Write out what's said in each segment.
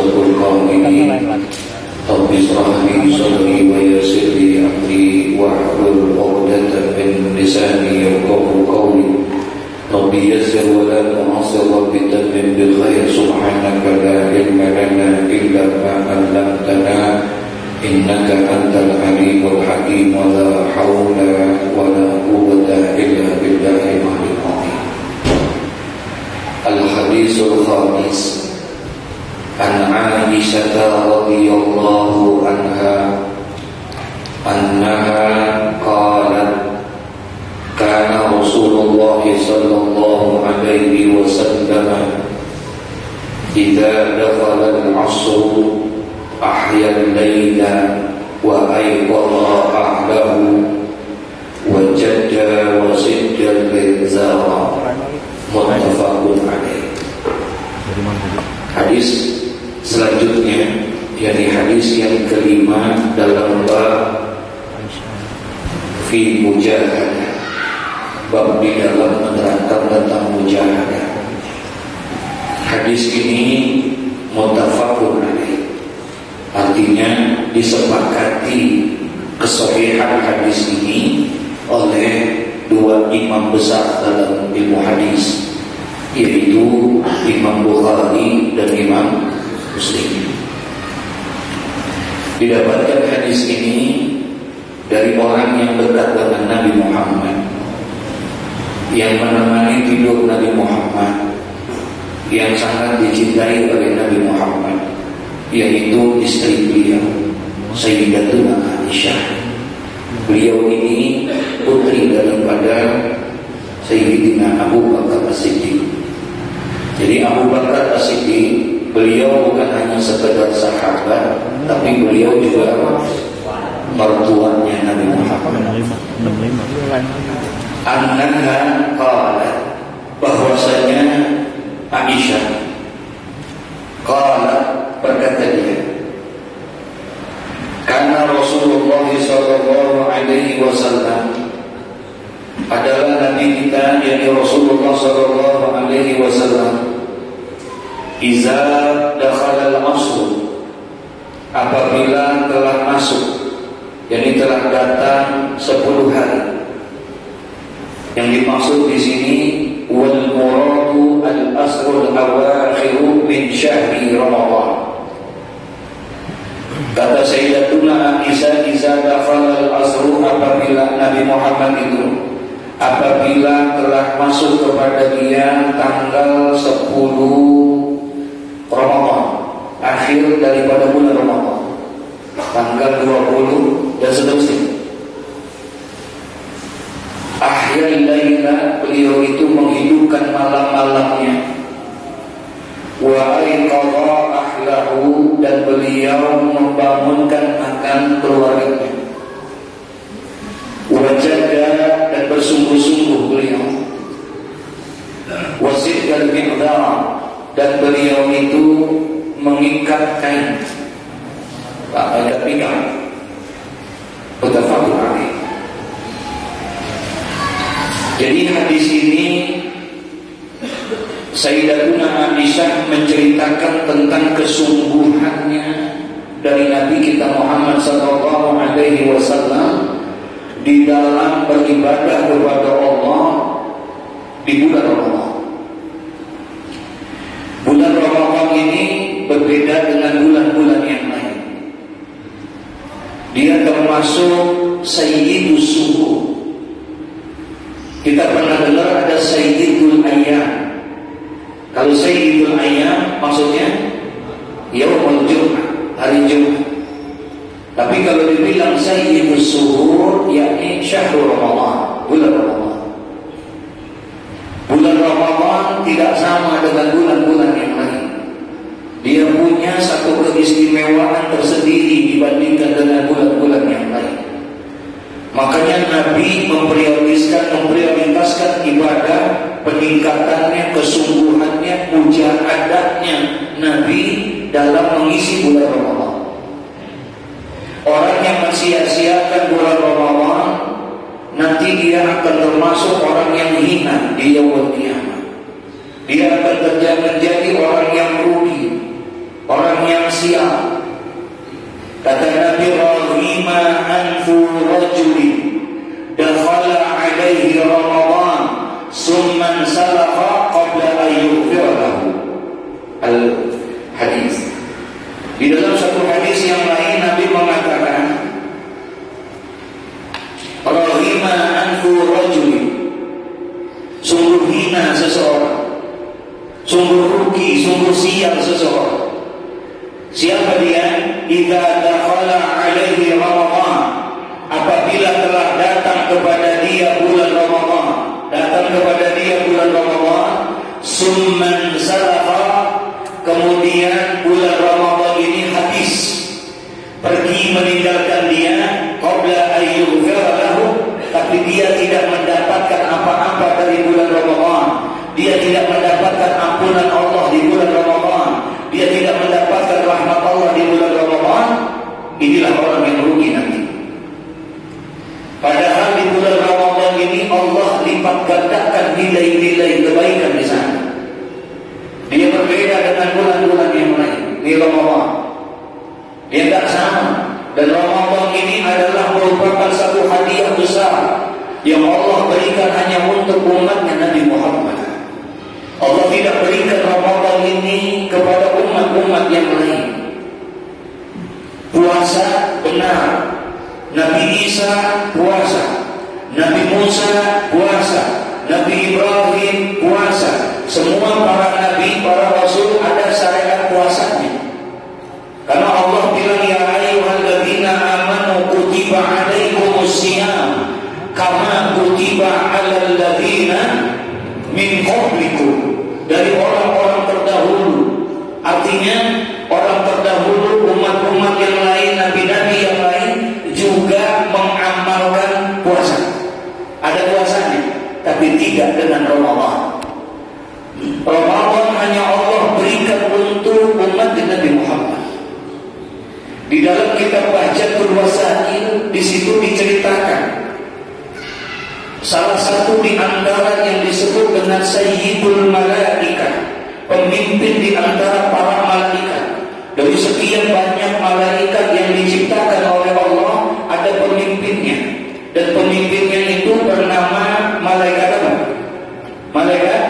أصدق القائلين رب اشرح لي صدري ويسر لي أمري واحلل عقدة من لساني يفقهوا قولي رب يسر ولا تعسر رب تمم بالخير سبحانك لا علم لنا إلا ما علمتنا إنك أنت العليم الحكيم ولا حول ولا قوة إلا بالله العلي العظيم. الحديث الخامس عن عائشة رضي الله عنها أنها قالت كان رسول الله صلى الله عليه وسلم إذا دخل العصر أحيا الليل وأيقظ أهله وجد وسد الإنذار متفق عليه. Hadis selanjutnya yakni hadis yang kelima dalam bab fi mujahadah, bab di dalam menerangkan tentang mujahadah. Hadis ini muttafaqun alaih, artinya disepakati kesahihan hadis ini oleh dua imam besar dalam ilmu hadis, yaitu Imam Bukhari dan Imam Muslim. Didapatkan hadis ini dari orang yang dekat dengan Nabi Muhammad, yang menemani tidur Nabi Muhammad, yang sangat dicintai oleh Nabi Muhammad, yaitu istri beliau Sayyidatuna Aisyah. Beliau ini putri daripada Sayyidina Abu Bakar As-Siddiq. Jadi Abu Bakar As-Siddiq, beliau bukan hanya sekedar sahabat, tapi beliau juga mertuanya Nabi Muhammad. Annaha qalat, bahwasanya Aisyah qalat, berkata dia, karena Rasulullah sallallahu alaihi wasallam, adalah Nabi kita yakni Rasulullah sallallahu alaihi wasallam, iza dakhala al-asr, apabila telah masuk, yakni telah datang 10 hari. Yang dimaksud di sini wal muradu al-asrul awakhiru min syahri Ramadan. Kata Sayyidatuna Aisyah, iza dakhala al-asr, apabila Nabi Muhammad itu apabila telah masuk kepada dia tanggal 10 Ramadan, akhir daripada bulan Ramadan, tanggal 20 dan seterusnya. Ahyal laila, beliau itu menghidupkan malam-malamnya. Wa aiqadha ahlahu, dan beliau membangunkan akan keluarganya. Wajada, dan bersungguh-sungguh beliau. Wasidqal miqdar, dan beliau itu mengikat kain, mengikat pinggang. Muttafaqun alaih. Jadi hadis ini Sayyidatuna Aisyah menceritakan tentang kesungguhannya dari Nabi kita Muhammad sallallahu alaihi wasallam di dalam beribadah kepada Allah di bulan Ramadan. Bulan Ramadan ini berbeda dengan bulan-bulan yang lain. Dia termasuk Sayyidus Subuh. Kita pernah dengar ada Sayyidul Ayyam. Kalau Sayyidul Ayyam maksudnya Yaumul Jum'ah, hari Jumat. Tapi kalau dibilang Sayyidus Suhur, yakni Syahrul Ramadan, bulan Ramadan. Bulan Ramadan tidak sama dengan bulan-bulan yang lain. Dia punya satu keistimewaan tersendiri dibandingkan dengan bulan-bulan yang lain. Makanya Nabi memprioritaskan ibadah, peningkatannya, kesungguhannya, mujahadatnya Nabi dalam mengisi bulan Ramadan. Orang yang mensia-siakan bulan Ramadan, nanti dia akan termasuk orang yang hina di yaumul qiyamah. Dia akan menjadi orang yang rugi. orang yang sial. Kata Nabi, rahima anfu rajulin dakhala alaihi Ramadan summan salaha qabla an yughfira lahu. Al-hadis. Di dalam satu hadis yang lain Nabi mengatakan, rahima anfu rajulin, sungguh hina seseorang, sungguh rugi, sungguh sial seseorang. Siapa dia? Idza dakhala alaihi Ramadan, apabila telah datang kepada dia bulan Ramadan, summan salaha, kemudian bulan Ramadan ini habis, pergi meninggalkan dia, qabla ayyughfira lahu, tapi dia tidak mendapatkan apa-apa dari bulan Ramadan. Dia tidak mendapatkan ampunan Allah di bulan Ramadan. Dia tidak mendapatkan rahmat Allah di bulan Ramadan. Inilah orang yang rugi nanti. Padahal di bulan Ramadan ini Allah lipat gandakan nilai-nilai kebaikan di sana. Dia berbeda dengan bulan-bulan yang lain di Ramadan. Dia tidak sama. Dan Ramadan ini adalah merupakan satu hadiah besar yang Allah berikan hanya untuk umatnya Nabi Muhammad. Allah tidak berikan Ramadan ini kepada umat-umat yang lain. Puasa benar, Nabi Isa puasa, Nabi Musa puasa, Nabi Ibrahim puasa. Semua para nabi, para rasul ada syariat puasanya. Karena Allah bilang, ya ayyuhalladzina amanu kutiba alaikumusiyam kama kutiba alal ladzina min qablikum. Dari orang-orang terdahulu. Artinya orang terdahulu, umat-umat yang lain, nabi-nabi yang lain juga mengamalkan puasa. Ada puasanya, tapi tidak dengan Ramadan. Ramadan hanya Allah berikan untuk umat Nabi Muhammad. Di dalam kitab Bahjatul Wasail, di situ diceritakan salah satu di antara yang disebut dengan Sayyidul Malaikat, pemimpin di antara para malaikat. Dari sekian banyak malaikat yang diciptakan oleh Allah, ada pemimpinnya. Dan pemimpinnya itu bernama malaikat apa? Malaikat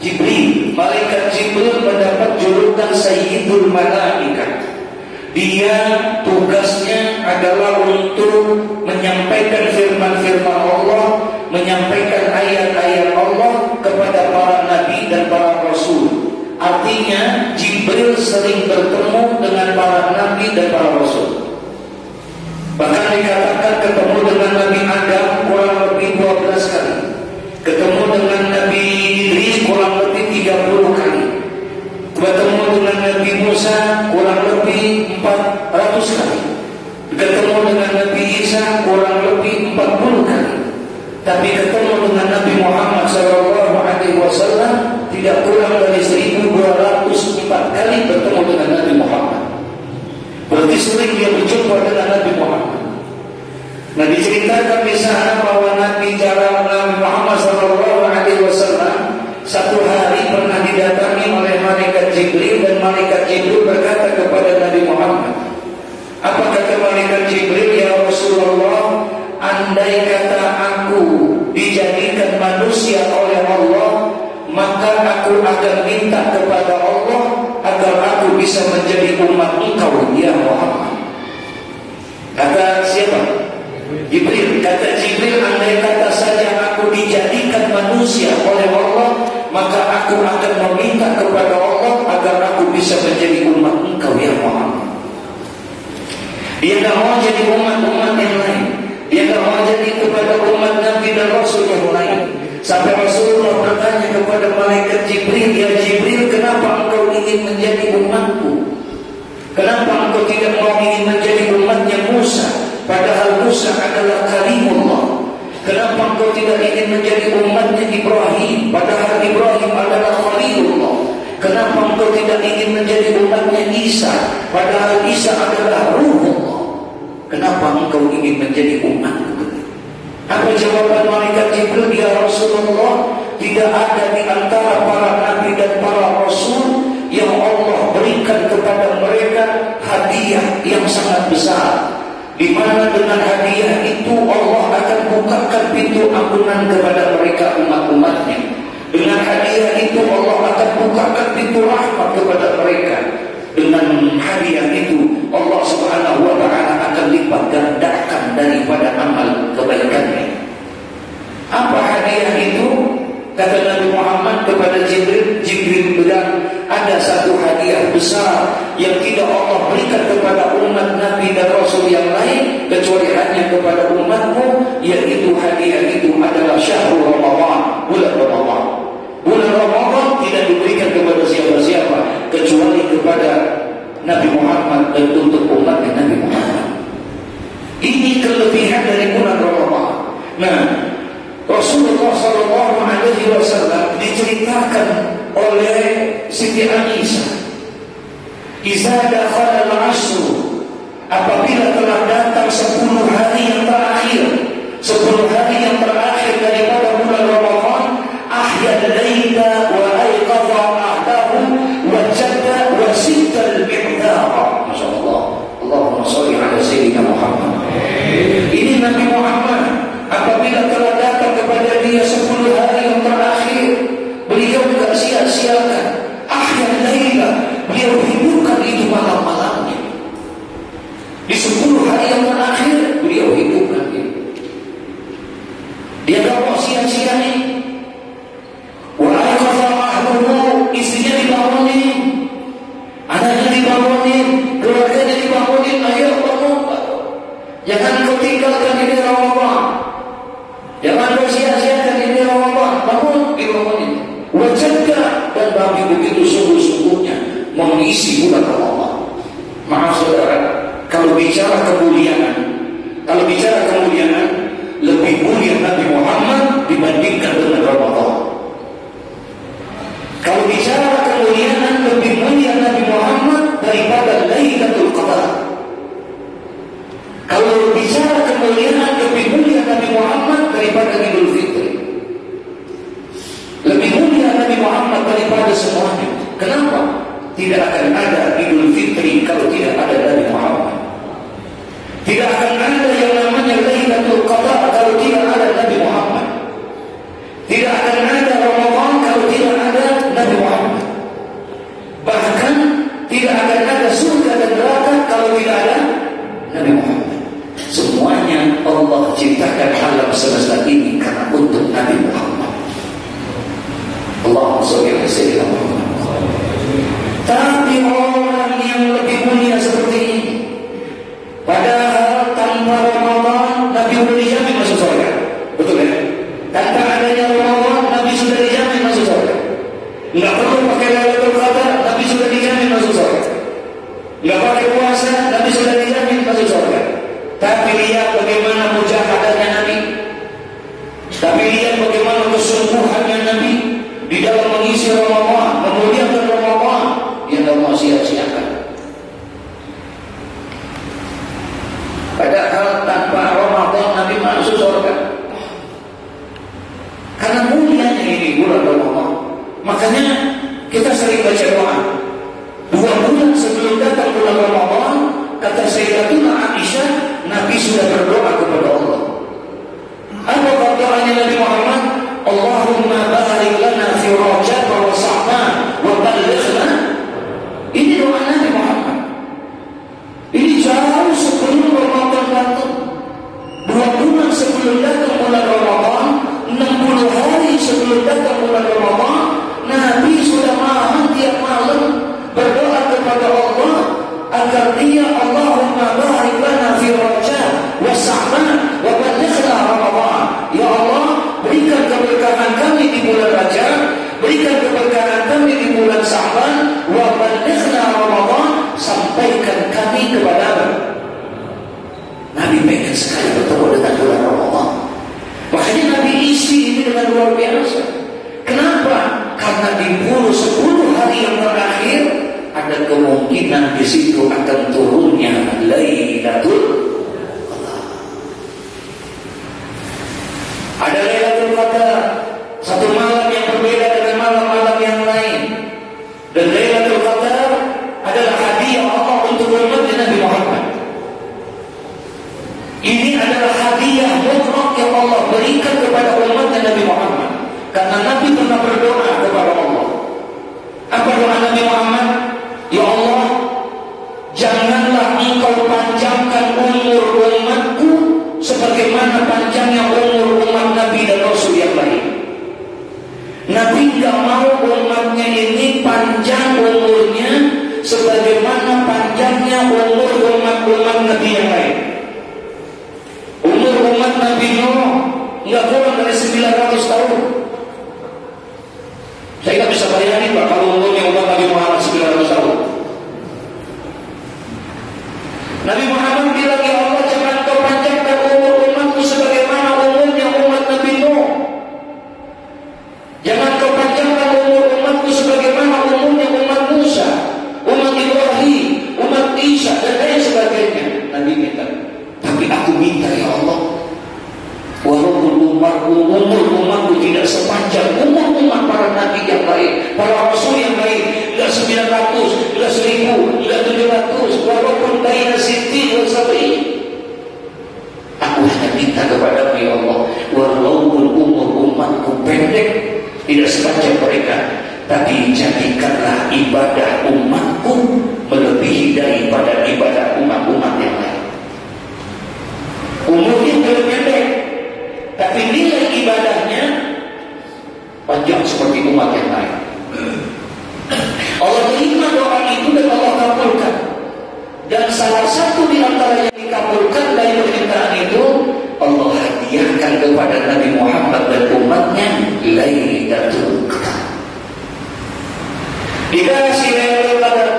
Jibril. Malaikat Jibril mendapat julukan Sayyidul Malaikat. Dia tugasnya adalah untuk menyampaikan firman-firman Allah, menyampaikan ayat-ayat Allah kepada para nabi dan para rasul. Artinya Jibril sering bertemu dengan para nabi dan para rasul. Bahkan dikatakan ketemu dengan Nabi Adam kurang lebih 12 kali, ketemu dengan Nabi Idris kurang lebih 30 kali, bertemu dengan Nabi Musa kurang lebih 400 kali, ketemu dengan Nabi Isa kurang lebih 40 kali. Tapi ketemu dengan Nabi Muhammad SAW tidak kurang dari 1204 kali bertemu dengan Nabi Muhammad. Berarti sering dia berjumpa dengan Nabi Muhammad. Nah, diceritakan di sana bahwa Nabi Muhammad SAW satu hari pernah didatangi oleh malaikat Jibril, dan malaikat Jibril berkata kepada Nabi Muhammad, apa kata malaikat Jibril? Ya Rasulullah, andai kata aku dijadikan manusia oleh Allah, maka aku akan minta kepada Allah agar aku bisa menjadi umat engkau, ya Muhammad. Kata siapa? Jibril. Kata Jibril, andai kata saja aku dijadikan manusia oleh Allah, maka aku akan meminta kepada Allah agar aku bisa menjadi umat engkau, ya Muhammad. Dia tak mau jadi umat-umat yang lain. Dia tak mau jadi kepada umat Nabi dan Rasul yang lain. Sampai Rasulullah bertanya kepada malaikat Jibril, ya Jibril, kenapa engkau ingin menjadi umatku? Kenapa engkau tidak mau ingin menjadi umatnya Musa? Padahal Musa adalah kalimullah. Kenapa engkau tidak ingin menjadi umatnya Ibrahim? Padahal Ibrahim adalah khalilullah. Kenapa engkau tidak ingin menjadi umatnya Isa? Padahal Isa adalah ruhullah. Kenapa engkau ingin menjadi umatku? Apa jawaban malaikat Jibril? Ya Rasulullah, tidak ada di antara para nabi dan para rasul yang Allah berikan kepada mereka hadiah yang sangat besar, di mana dengan hadiah itu Allah akan bukakan pintu ampunan kepada mereka umat-umatnya. Dengan hadiah itu Allah akan bukakan pintu rahmat kepada mereka. Dengan hadiah itu Allah Subhanahu wa ta'ala akan lipat gandakan daripada amal kebaikannya. Apa hadiah itu? Kata Nabi Muhammad kepada Jibril, Jibril bilang, ada satu hadiah besar yang tidak Allah berikan kepada umat Nabi dan Rasul yang lain kecuali hanya kepada umatmu, yaitu hadiah itu adalah syahrul Ramadan, bulan Ramadan. Bulan Ramadan tidak diberikan kepada siapa-siapa kecuali kepada Nabi Muhammad dan untuk umat Nabi Muhammad. Ini kelebihan dari bulan Ramadan. Nah, Rasulullah SAW diceritakan oleh Siti Aisyah, "Iza dakhala al-'ashr", apabila telah datang 10 hari yang terakhir, 10 hari yang terakhir daripada bulan Ramadan, ahya al-laila wa ayqadha ahdahu wa jadda wa sitta al-mi'dara. Masyaallah. Allahumma shalli ala sayyidina Muhammad. Ini Nabi Muhammad apabila telah datang kepada dia 10 hari yang terakhir, beliau tidak sia-siakan. Ahya laila, beliau hidupkan itu malam-malamnya. Di 10 hari yang terakhir beliau hidupkan itu. Dia tak mau sia-siain. Wa ayqadha ahluhu, istrinya dibangunin, anaknya dibangunin, keluarganya dibangunin. Ayo bangun, jangan kau tinggalkan ini Ramadan. Jangan bersia-siakan ini Ramadan. Bangun, dibangunin. Wajadka, dan Nabi begitu sungguh-sungguhnya mengisi bulan Ramadan. Maaf saudara, kalau bicara kemuliaan, lebih mulia Nabi Muhammad dibandingkan dengan Ramadan. Kalau bicara kemuliaan, lebih mulia Nabi Muhammad daripada Lailatul Qadar. Kalau bicara kemuliaan, lebih mulia Nabi Muhammad daripada Idul Fitri. Lebih mulia Nabi Muhammad daripada semuanya. Kenapa? Tidak akan ada Idul Fitri kalau tidak ada Nabi Muhammad. Tidak akan ada yang namanya Lailatul Qadar kalau tidak ada Nabi Muhammad. Tidak akan ada Ramadan kalau tidak ada Nabi Muhammad. Bahkan tidak akan ada surga dan neraka kalau tidak ada Nabi Muhammad. Semuanya Allah ciptakan alam semesta ini karena untuk Nabi Muhammad. Allahumma shalli ala sayyidina Muhammad. Tapi orang yang lebih mulia seperti ini, padahal tanpa Ramadan Nabi sudah dijamin masuk surga. Betul ya? Tanpa adanya Ramadan Nabi sudah dijamin masuk surga. Enggak perlu pakai Lailatul Qadar, Nabi sudah dijamin masuk surga. Enggak pakai puasa, Nabi sudah dijamin masuk surga. Tapi lihat bagaimana mujahadahnya Nabi. Tapi lihat bagaimana kesungguhannya Nabi di dalam mengisi Ramadan, memuliakan Ramadan yang tidak mau sia-siakan. Padahal tanpa Ramadan Nabi masuk surga. Karena mulianya ini bulan Ramadan. Makanya kita sering baca doa. 2 bulan sebelum datang bulan Ramadan, kata Sayyidatuna Aisyah, Nabi sudah berdoa kepada Allah. Apa doanya Nabi Muhammad? Allahumma barik lana fi Rajab wa Sha'ban wa ballighna. Ini doa Nabi Muhammad. Ini jauh sebelum Ramadan datang. 2 bulan sebelum datang bulan Ramadan, 60 hari sebelum datang bulan Ramadan, Nabi sudah malam tiap malam berdoa kepada Allah agar dia, Allahumma barik lana fi Rajab wa Sha'ban wa ballighna Ramadan. Ya Allah, berikan keberkahan kami di bulan Rajab, berikan keberkahan kami di bulan Sha'ban, wa ballighna Ramadan, sampaikan kami kepada Nabi. Pengen sekali bertemu dengan bulan Ramadan. Makanya Nabi isi ini dengan luar biasa. Kenapa? Karena di 10 hari yang terakhir ada kemungkinan di situ akan turunnya Lailatul Qadar. Ada Lailatul Qadar, satu malam yang berbeda dengan malam-malam yang lain. Dan Lailatul Qadar adalah hadiah Allah engkau panjangkan umur umatku sebagaimana panjangnya umur umat Nabi dan Rasul yang lain. Nabi tidak mau umatnya ini panjang umurnya sebagaimana panjangnya umur umat-umat Nabi yang lain. Umur umat Nabi Nuh nggak kurang dari 900 tahun. Saya nggak bisa bayangin Pak kalau umurnya umat Nabi Muhammad 900 tahun. Nabi Muhammad bilang, ya Allah, jangan kau panjangkan umur umatku sebagaimana umurnya umat Nabi Nuh. Jangan kau panjangkan umur umatku sebagaimana umurnya umat Musa, umat Ibrahim, umat Isa, dan lain sebagainya. Nabi minta, tapi aku minta ya Allah, walaupun umur umatku tidak sepanjang umur umat para nabi yang lain, para rasul yang lain, tidak 900, tidak 1000, tidak 700, walaupun baina sittin wa sab'in. Aku hanya minta kepada ya Allah, walaupun umur umatku pendek, tidak sepanjang mereka, tapi jadikanlah ibadah umatku melebihi daripada ibadah umat-umat yang lain. Umurnya pendek, tapi nilai ibadahnya panjang seperti umat yang lain. Allah terima doa itu dan Allah kabulkan. Dan salah satu di antara yang dikabulkan dari permintaan itu, Allah hadiahkan kepada Nabi Muhammad dan umatnya Lailatul Qadar. Dikasih Lailatul Qadar.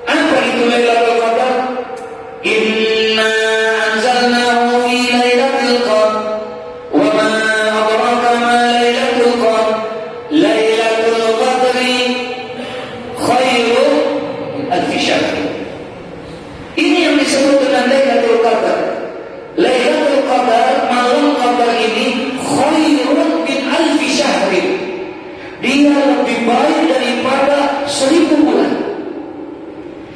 Apa itu Lailatul Qadar? Inna anzalnahu fi Lailatul Qadar. Wa ma adraka ma Lailatul Qadar. Lailatul Qadri khairun min alfi syahr. Ini yang disebut dengan Lailatul Qadar. Lailatul Qadar, malam Qadar ini khairun min alfi syahrin. Dia lebih baik daripada 1000 bulan.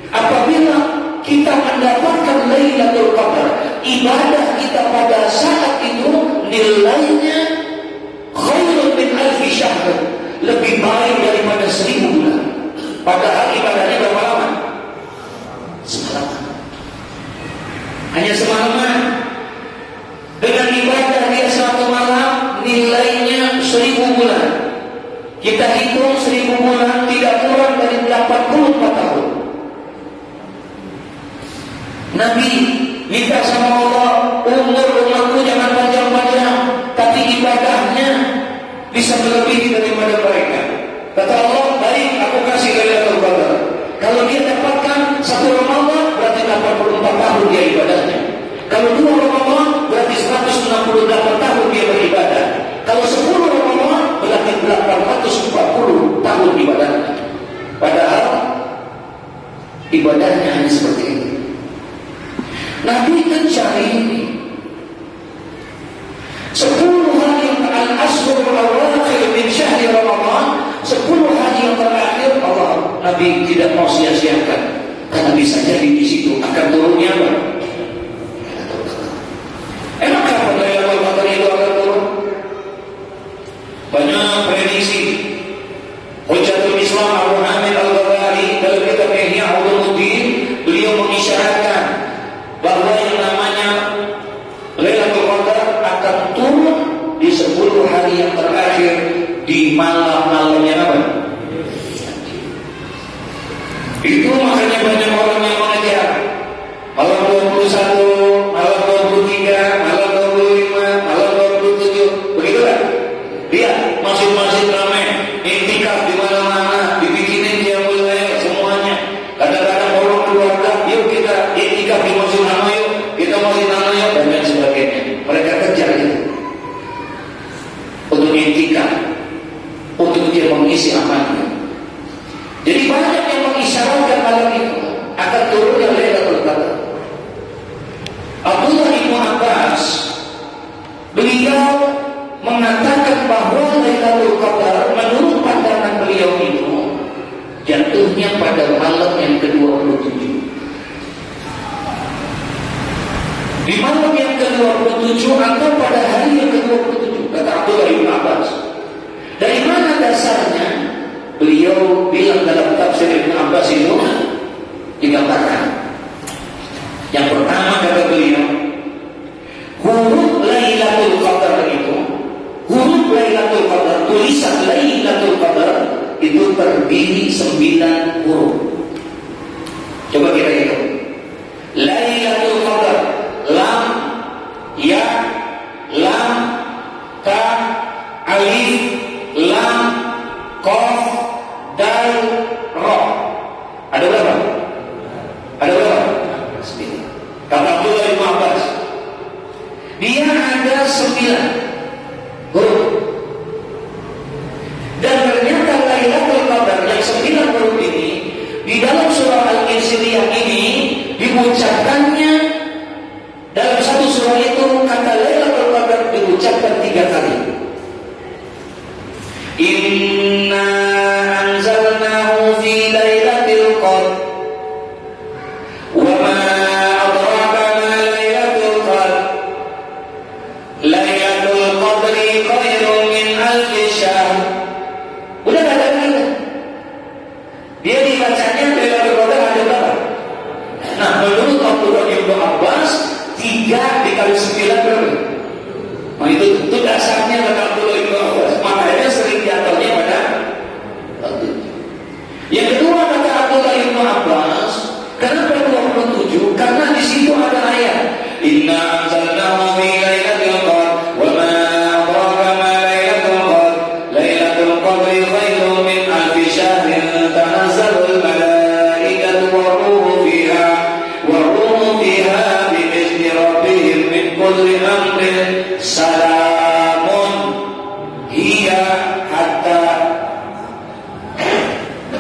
Apabila kita mendapatkan Lailatul Qadar, ibadah kita pada saat itu nilainya khairun min alfi syahrin, lebih baik daripada 1000 bulan. Padahal ibadahnya berapa lama? Semalaman. Hanya semalaman. Dengan ibadah dia satu malam nilainya 1000 bulan. Kita hitung 1000 bulan tidak kurang dari 84 tahun. Nabi minta sama Allah, umur umatku jangan panjang-panjang, tapi ibadahnya bisa melebihi daripada mereka. Kata Allah, baik, aku kasih Lailatul Qadar. Kalau dia dapatkan 1 Ramadan berarti 84 tahun dia ibadahnya. Kalau 2 Ramadan berarti 168 tahun dia beribadah. Kalau 10 Ramadan berarti 840 tahun ibadahnya. Padahal ibadahnya hanya seperti ini. Nabi mencari ini 10 hari al-ashhur al-awakhir min syahri Ramadan, 10 hari yang terakhir Allah Nabi tidak mau sia-siakan, karena bisa jadi di situ akan turunnya apa? Emang kapan Lailatul Qadar itu akan turun? Banyak prediksi. Hujjatul Islam Abu Hamid Al-Ghazali dalam kitab Ihya Ulumuddin, beliau mengisyaratkan bahwa yang namanya Lailatul Qadar akan turun di 10 hari yang terakhir, di malam-malamnya apa? Itu makanya banyak orang yang mengejar malam 21, malam 23, malam 25, malam 27, begitu kan? Dia masing-masing ramai, intikaf di mana-mana, dibikinin dia mulai semuanya. Kadang-kadang orang keluarga, yuk kita intikaf di Masjid Nama yuk, kita Masjid Nama yuk, dan lain sebagainya. Mereka kejar itu untuk intikaf, untuk dia mengisi amalnya. Jadi banyak yang mengisyaratkan malam itu akan turunnya Lailatul Qadar. Abdullah bin Abbas beliau mengatakan bahwa Lailatul Qadar menurut pandangan beliau itu jatuhnya pada malam yang ke-27. Di malam yang ke-27 atau pada hari yang ke-27, kata Abdullah bin Abbas. Dari mana dasarnya? Beliau bilang dalam tafsir Ibn Abbas itu dikatakan Kata Abdullah bin Abbas, dia ada 9 huruf. Dan ternyata Lailatul Qadar yang 9 huruf ini di dalam surah Al-Insyriyah ini diucapkannya dalam satu surah itu kata Lailatul Qadar diucapkan 3 kali. Inna anzalnahu fi lailatul qadr wa ma adraka ma lailatul qadr lailatul qadri khairun min alfi syahr. Udah ada lagi. Dia dibacanya Lailatul Qadar ada berapa? Nah, menurut Abdullah bin Abbas 3 dikali 9 berapa? Nah, itu dasarnya kata Abdullah bin Abbas. Makanya sering jatuhnya pada yang kedua kata Abdullah bin Abbas, kenapa 27? Karena di situ ada ayat Inna anzalnahu fi lailatul qadr wa ma adraka ma lailatul qadr lailatul qadri khairun min alfi syahrin tanazzalul malaikatu war-ruhu fiha bi-idzni rabbihim min kulli amrin salamun hiya hatta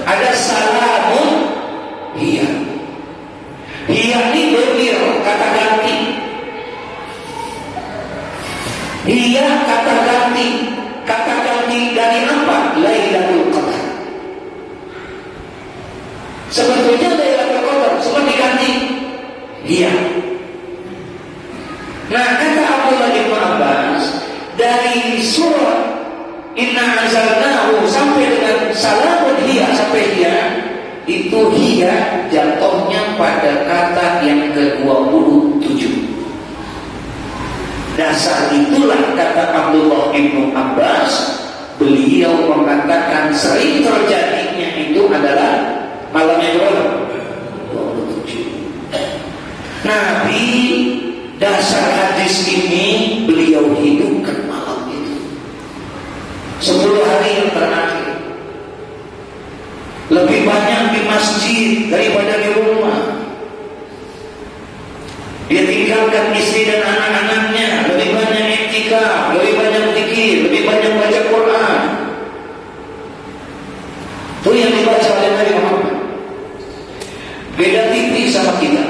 ada salamun hiya ini bermir kata ganti, hiya kata ganti dari apa? Lailatul Qadar. Sebetulnya Lailatul Qadar semua diganti hiya. Nah, kata Abdullah bin Abbas, dari surah Inna anzalnahu sampai dengan salamun hiya sampai hiya, itu hiya jatuhnya pada kata yang ke-27. Dasar itulah kata Abdullah bin Abbas, beliau mengatakan sering terjadinya itu adalah malam yang berapa? 27. Nabi dasar hadis ini beliau hidupkan malam itu 10 hari yang terakhir. Lebih banyak di masjid daripada di rumah. Dia tinggalkan istri dan anak-anaknya. Lebih banyak iktikaf, lebih banyak zikir, lebih banyak baca Quran. Itu yang dibaca oleh Nabi Muhammad. Beda tipis sama kita.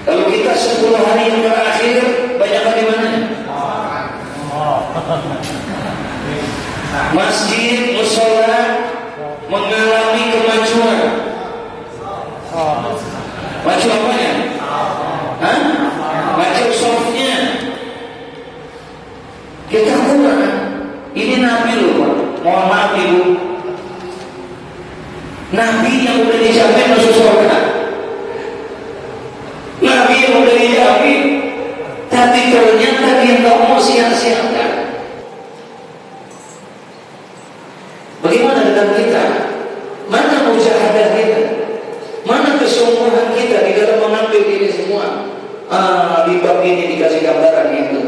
Kalau kita 10 hari yang terakhir banyak di mana? Masjid, mushola mengalami kemajuan. Maju apanya? Maju softnya. Kita kurang. Ini Nabi loh, Pak. Mohon maaf Ibu. Nabi yang udah dijamin masuk surga. Nabi yang udah dijamin. Tapi ternyata dia tak mau sia-siakan. Bagaimana dengan kita? Mana mujahadah kita? Mana kesungguhan kita di dalam mengambil ini semua? Di bab ini dikasih gambaran itu.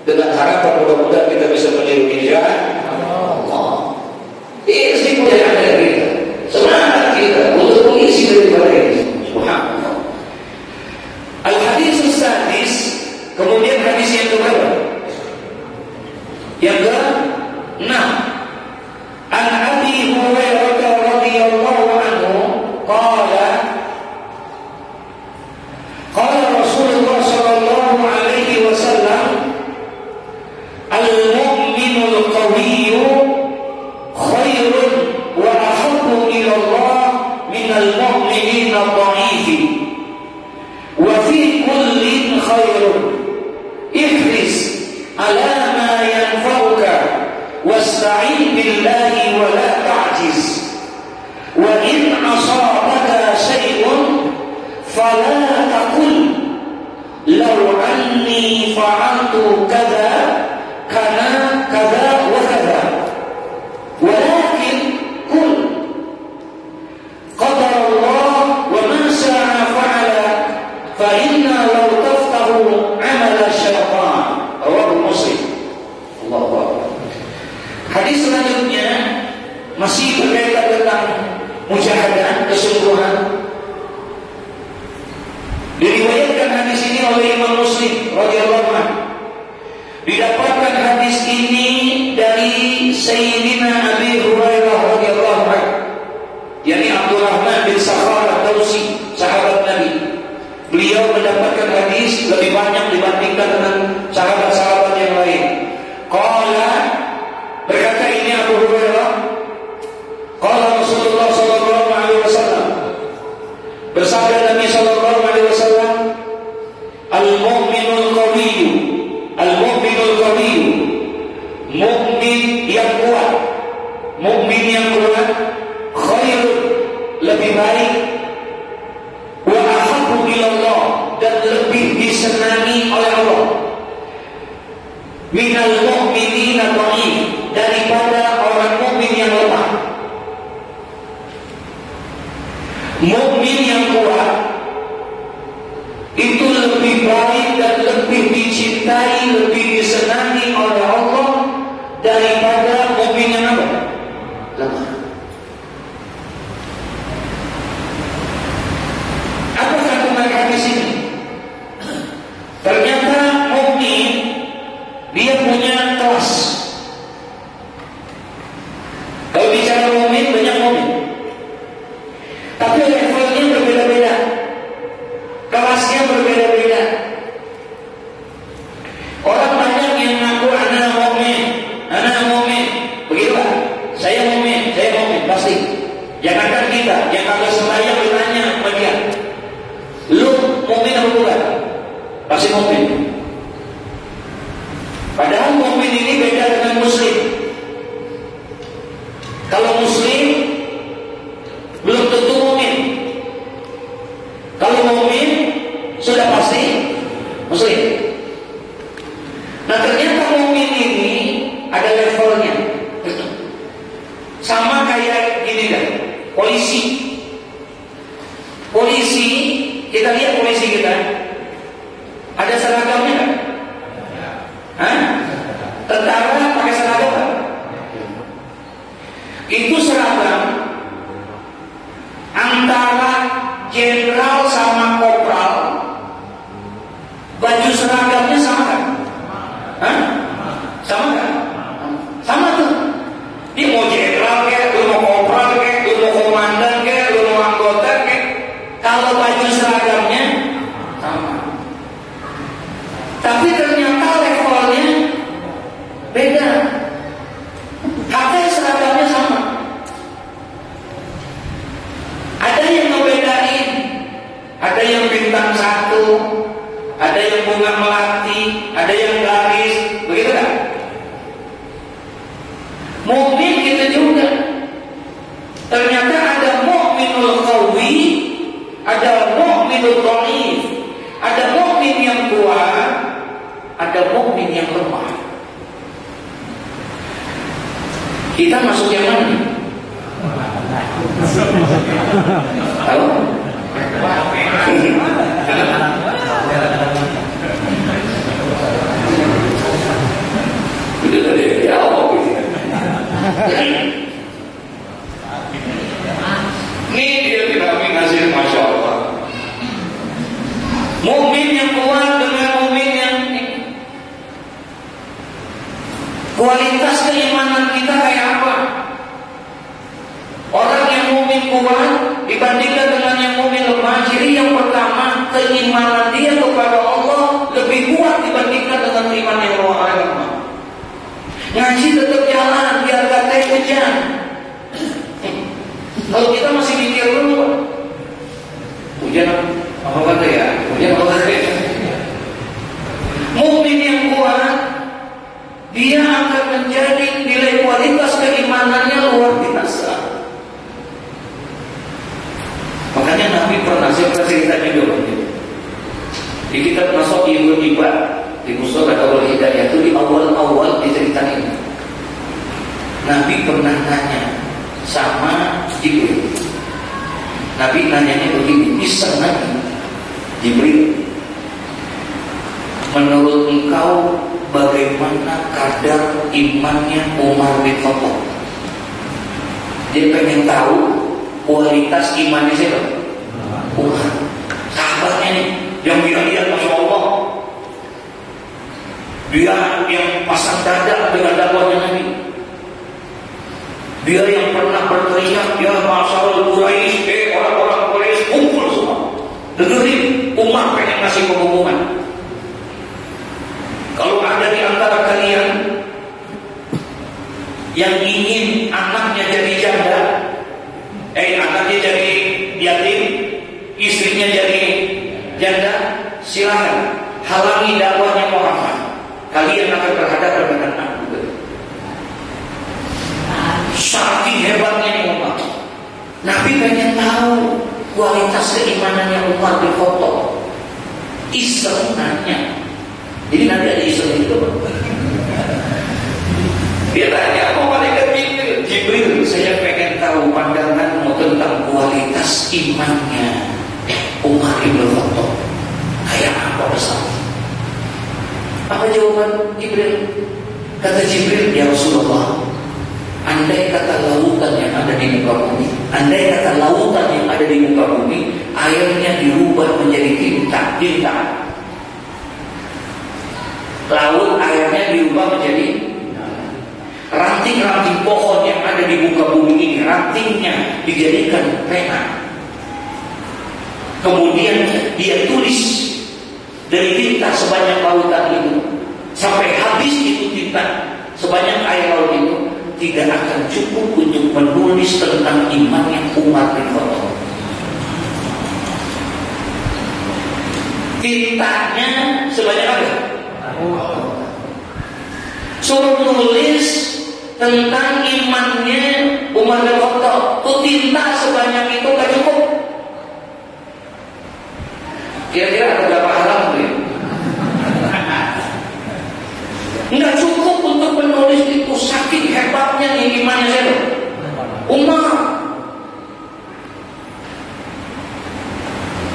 Dengan harapan mudah-mudahan kita bisa meniru ijazah Allah. Ini sih mujahadah kita. Semangat kita untuk mengisi daripada ini. Subhanallah. Al-hadis sadis, kemudian hadis yang keberapa? Yang ke-6. An Abi Hurairah radhiyallahu anhu qala Rasulullah sallallahu alaihi wasallam al-mu'minul qawiyyu khairun wa ahabbu ila Allah minal mu'minin ad-dha'ifi wa fi kullin khairun ihris ala ma yanfa'uka wasta'in billahi wa la ta'jiz wa in asabaka shay'un fala taqul law anni fa'altu kadha kana kadha wa kadha walakin qul qadara Allah wa ma sha'a fa'ala fa inna law taftahu 'amala syaitan. Rawahu Muslim. Allahu akbar. Hadis selanjutnya masih berkaitan tentang mujahadah, kesungguhan. oleh Imam Muslim radhiyallahu anhu. Didapatkan hadis ini dari Sayyidina Abi Hurairah radhiyallahu anhu, yakni Abdurrahman bin Sakhar Ad-Dawsi, sahabat Nabi. Beliau mendapatkan hadis lebih banyak dibandingkan dengan sahabat-sahabat yang lain. Qala, berkata ini Abu Hurairah, qala Rasulullah sallallahu alaihi wasallam, bersabda Nabi sallallahu alaihi wasallam, al-mu'minul qawiyyu, al-mu'minul qawiyyu, mukmin yang kuat, mukmin yang kuat, khair, lebih baik, wa ahabbu ilallah, dan lebih disenangi oleh Allah, minal mu'minina dhaif, daripada orang mukmin yang lemah. Mukmin yang kuat itu lebih baik dan lebih dicintai, lebih disenangi oleh Allah daripada mukmin yang apa? Lemah. Apa kandungan hadis ini? Ternyata mukmin dia punya kelas. Kalau bicara mukmin, banyak mukmin, tapi levelnya berbeda-beda, kelasnya berbeda-beda. Orang banyak yang ngaku anak mukmin, begitu kan? Saya mukmin, pasti. Jangankan kita, yang kalau sembahyang ditanya sama dia, lu mukmin atau bukan? Pasti mukmin. Padahal mukmin ini beda dengan muslim. Kalau muslim belum tentu mukmin. Kalau mukmin sudah pasti muslim. Nah, ternyata mukmin ini ada levelnya. Sama kayak gini kan, polisi. Polisi, kita lihat polisi kita, ada seragamnya kan? Hah? Tentara pakai seragam kan? Itu seragam antara jenderal sama kopral, baju seragamnya sama kan? Hah? Sama kan? Sama tuh. Dia mau jenderal kayak, lu mau kopral kayak, lu mau komandan kayak, lu mau anggota kayak, kalau baju seragamnya sama. Tapi ternyata levelnya beda. Katanya seragamnya sama. Ada yang membedain, ada yang bintang 1, ada yang bunga melati, ada yang garis, begitu kan? Mukmin itu juga. Ternyata ada mukminul qawi, ada mukminul dhaif, ada mukmin yang kuat, ada mukmin yang lemah. Kita masuk yang mana? Tahu? Udah tadi jawab. Ini dia tidak ngasih, masya Allah. Mukmin yang kuat dengan mukmin yang kualitas keimanan kita kayak apa? Orang yang mukmin kuat dibandingkan dengan yang mukmin lemah. Ciri yang pertama, keimanan dia kepada Allah lebih kuat dibandingkan dengan iman yang lemah. Ngaji tetap jalan biar kata hujan. Kalau kita masih mikir dulu, hujan apa kata ya? Hujan apa kata ya? Mukmin yang kuat, dia akan menjadi nilai kualitas keimanannya luar biasa. Makanya Nabi pernah cerita juga di kitab Nasaihul Ibad, di Mustalah Darul Hidayah itu di awal-awal diceritain. Nabi pernah nanya sama Jibril. Nabi nanyanya begini, iseng Nabi, Jibril, menurut engkau bagaimana kadar imannya Umar bin Khattab? Dia pengen tahu kualitas imannya siapa? Umar. Sahabatnya nih, yang dia lihat Masya Allah Dia yang pasang dada dengan dakwahnya Nabi. Dia yang pernah berteriak, ya masyarul Quraisy, orang-orang Quraisy kumpul semua. Dengerin, Umar pengen ngasih pengumuman. Kalau ada di antara kalian yang ingin anaknya jadi janda, anaknya jadi yatim, istrinya jadi janda, silakan halangi dakwahnya Muhammad. Kalian akan berhadapan dengan aku. Saking hebatnya Umar. Nabi pengen tahu kualitas keimanannya Umar difoto. Iseng nanya. Jadi nanti ada iseng itu. Dia tanya, mau malaikat Jibril, saya pengen tahu pandanganmu tentang kualitas imannya Umar ibn Khattab. Kayak apa besar? Apa jawaban Jibril? Kata Jibril, ya Rasulullah, andai kata lautan yang ada di muka bumi, andai kata lautan yang ada di muka bumi, airnya dirubah menjadi tinta. Laut airnya dirubah menjadi ranting-ranting pohon yang ada di muka bumi ini, rantingnya dijadikan pena. Kemudian dia tulis dari tinta sebanyak lautan itu sampai habis itu tinta sebanyak air laut itu, tidak akan cukup untuk menulis tentang imannya Umar bin Khattab. Tintanya sebanyak apa? Suruh nulis tentang imannya Umar bin Khattab, itu tinta sebanyak itu gak cukup. Kira-kira ada berapa halaman ya? Nggak cukup untuk menulis itu, saking hebatnya nih imannya siapa? Umar.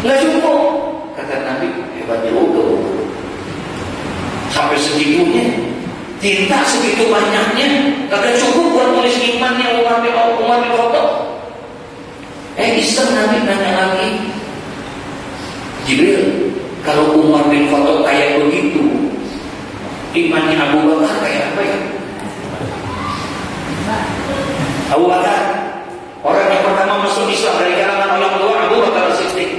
Nggak cukup, kata Nabi, hebatnya juga. Sampai segitunya, tinta segitu banyaknya, kagak cukup buat nulis imannya Umar bin Khattab. Iseng Nabi nanya lagi, Jibril, kalau Umar bin Khattab kayak begitu, imannya Abu Bakar kayak apa ya? Abu Bakar, orang yang pertama masuk Islam dari kalangan orang tua, Abu Bakar As-Siddiq.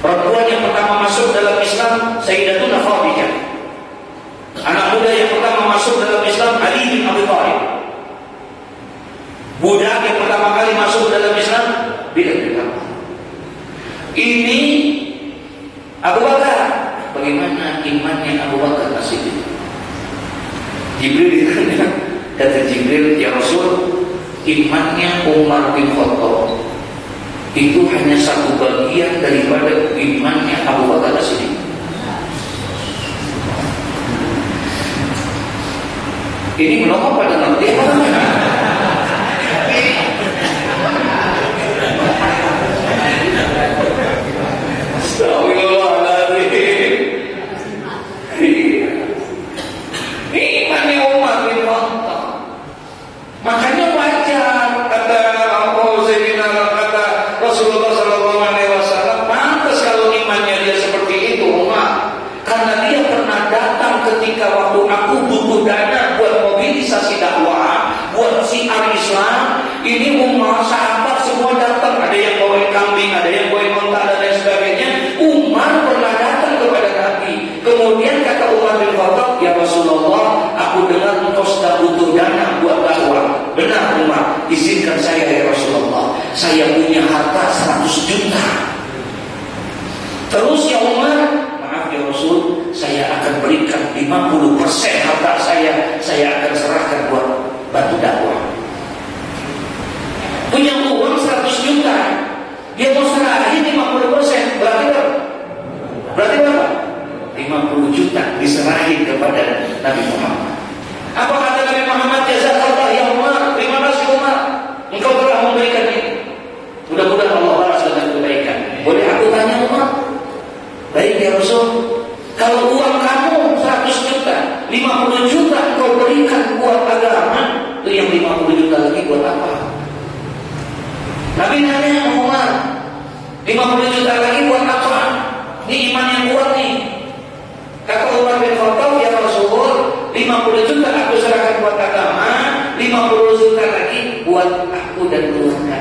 Perempuan yang pertama masuk dalam Islam, Sayyidatuna Khadijah. Anak muda yang pertama masuk dalam Islam, Ali bin Abi Thalib. Budak yang pertama kali masuk dalam Islam, Bilal bin Rabah. Ini Abu Bakar. Bagaimana imannya Abu Bakar As-Siddiq? Jibril ditanya, kata Jibril, ya Rasul, imannya Umar bin Khattab itu hanya satu bagian daripada imannya Abu Bakar As-Siddiq. Ini melongo pada nanti makanya wajar kata Rasulullah SAW, pantas kalau imannya dia seperti itu Umar, karena dia pernah datang ketika waktu aku butuh dana buat mobilisasi dakwah, buat siar Islam. Ini Umar sahabat semua datang, ada yang bawain kambing, ada yang bawain onta dan lain sebagainya. Umar pernah datang kepada Nabi. Kemudian kata Umar bin Khattab, ya Rasulullah, aku dengar engkau sedang butuh dana buat dakwah. Benar Umar, izinkan saya ya Rasulullah, saya punya harta 100 juta. Terus ya Umar, maaf ya Rasul, saya akan berikan 50% harta saya akan serahkan buat bantu dakwah. Punya uang 100 juta, dia mau serahin 50%, berarti berapa? Berarti berapa? 50 juta diserahin kepada Nabi Muhammad. Apa kata Nabi Muhammad? Jazakallah ya Umar, terima kasih Umar, engkau telah memberikan ini. Mudah-mudahan Allah balas dengan kebaikan. Boleh aku tanya Umar? Baik ya Rasul, kalau uang kamu 100 juta, 50 juta engkau berikan buat agama, itu yang 50 juta lagi buat apa? Nabi nanya Umar, 50 juta lagi buat apa? Ini iman yang kuat nih. Kata Umar bin Khattab, ya Rasul, 50 juta aku serahkan buat agama, 50 juta lagi buat aku dan keluarga.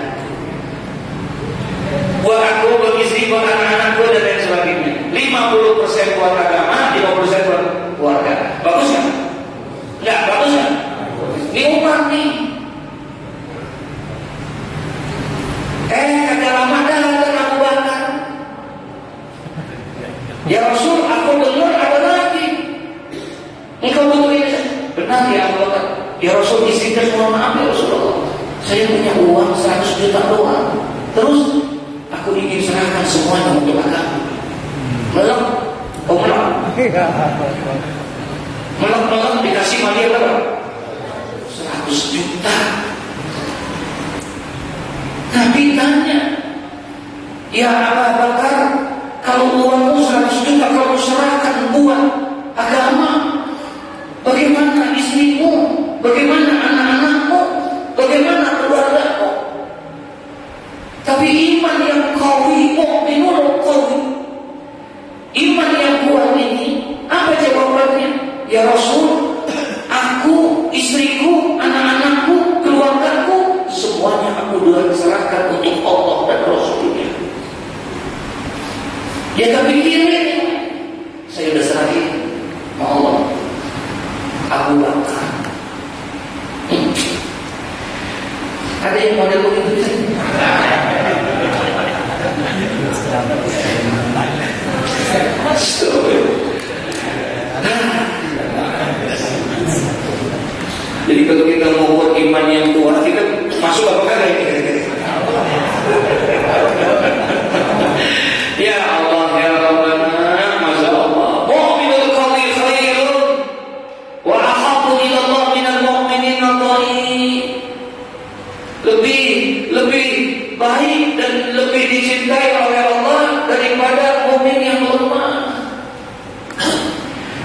Buat aku, buat istri, buat anak-anakku dan lain sebagainya. 50% buat agama, 50% buat keluarga. Bagus kan? Enggak, bagus kan? Ini Umar nih. Kata lama dah Abu Bakar. Ya Rasul, aku dengar ada lagi. Engkau butuh ini. Benar ya Abu Bakar. Ya Rasul, izinkan mohon maaf ya Rasulullah. Saya punya uang 100 juta doang. Terus aku ingin serahkan semuanya untuk agama. Melek, melek dikasih malia berapa? 100 juta. Nabi tanya, ya Abu Bakar, kalau uangmu 100 juta kamu serahkan buat agama, bagaimana istrimu, bagaimana anak-anakmu, bagaimana keluargamu? Tapi iman yang qawi, mukminun qawi, iman yang kuat ini, apa jawabannya? Ya Rasul, aku, istriku, anak-anakku, keluargaku, semuanya aku sudah serahkan untuk Allah dan Rasulnya. Dia tak pikirin, saya sudah serahin sama Allah. Abu Bakar. Ada yang model begitu bisa? Jadi kalau kita mau buat iman yang kuat, kita masuk apa kali? Ya Allah, ya Rabbana, Masya Allah. Mu'minul qawi khairun wa ahabbu ila Allah minal mu'minin al-dhaif. Lebih baik dan lebih dicintai oleh Allah daripada mukmin yang lemah.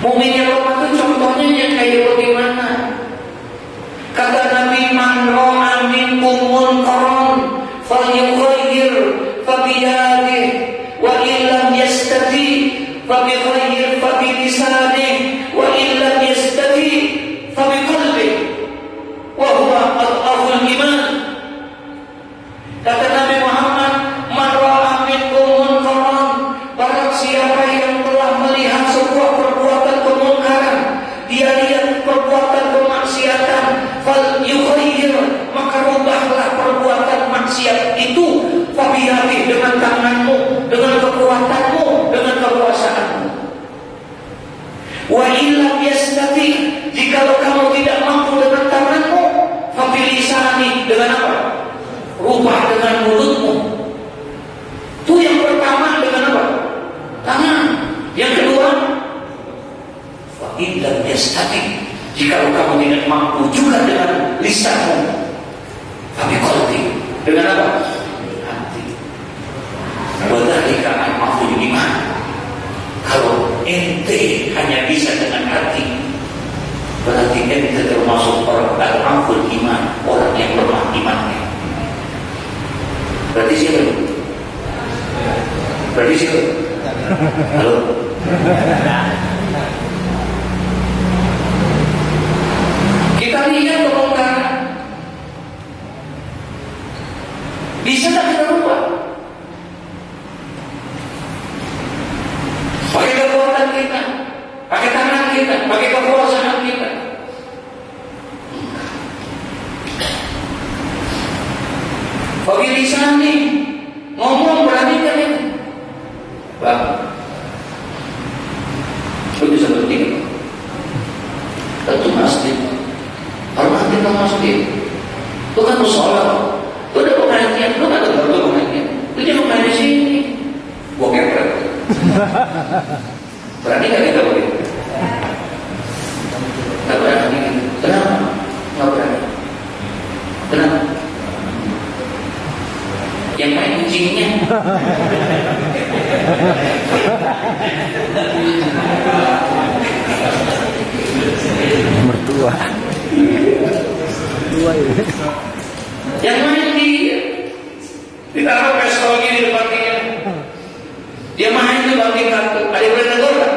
Mukmin yang lemah itu contohnya yang kayak bagaimana? Kata Nabi, man ra'a minkum munkaran falyughayyir fabiyadihi wa illam yastati fabighayyir fabilisanihi wa illam yastati fabiqalbihi wa huwa adhaful iman. Kata Nabi Muhammad, man ra'a minkum munkaran, barang siapa yang telah melihat sebuah perbuatan kemungkaran, dia lihat perbuatan kemaksiatan, fal yughayyir, maka rubahlah perbuatan maksiat itu fabiyadihi, dengan tanganmu, dengan kekuatanmu, dengan kekuasaanmu. Wa illam yastati, jikalau kamu tidak mampu dengan tanganmu, fabilisani, dengan apa? Rubah dengan mulutmu. Itu yang pertama, dengan apa? Tangan. Yang kedua, fa illam yastati, jikalau kamu tidak mampu juga dengan lisanmu, fabiqalbi, dengan apa? Hati. Wa dzalika al-maful iman. Kalau ente hanya bisa dengan hati, berarti ente termasuk orang al-maful iman, orang yang lemah imannya. Berarti siapa? Berarti siapa? Halo? Kita lihat kemungkaran. Bisa tak kita ubah? Pakai kekuatan kita, pakai tangan kita, pakai kekuasaan kita. Bagi lisan nih, ngomong berani kan itu? Bang, itu bisa berhenti. Tentu masjid, hormati ke masjid. Itu kan musola, itu ada pengajian, itu kan ada pengajian. Itu jangan main di sini. Gua kepret. Berani nggak kita boleh? Nggak berani. Kenapa? Nggak berani. Kenapa? Yang main kucingnya. Mertua. Yang main ditaruh pistol di depan dia. Dia main di bangking kartu. Ada yang boleh negur kan?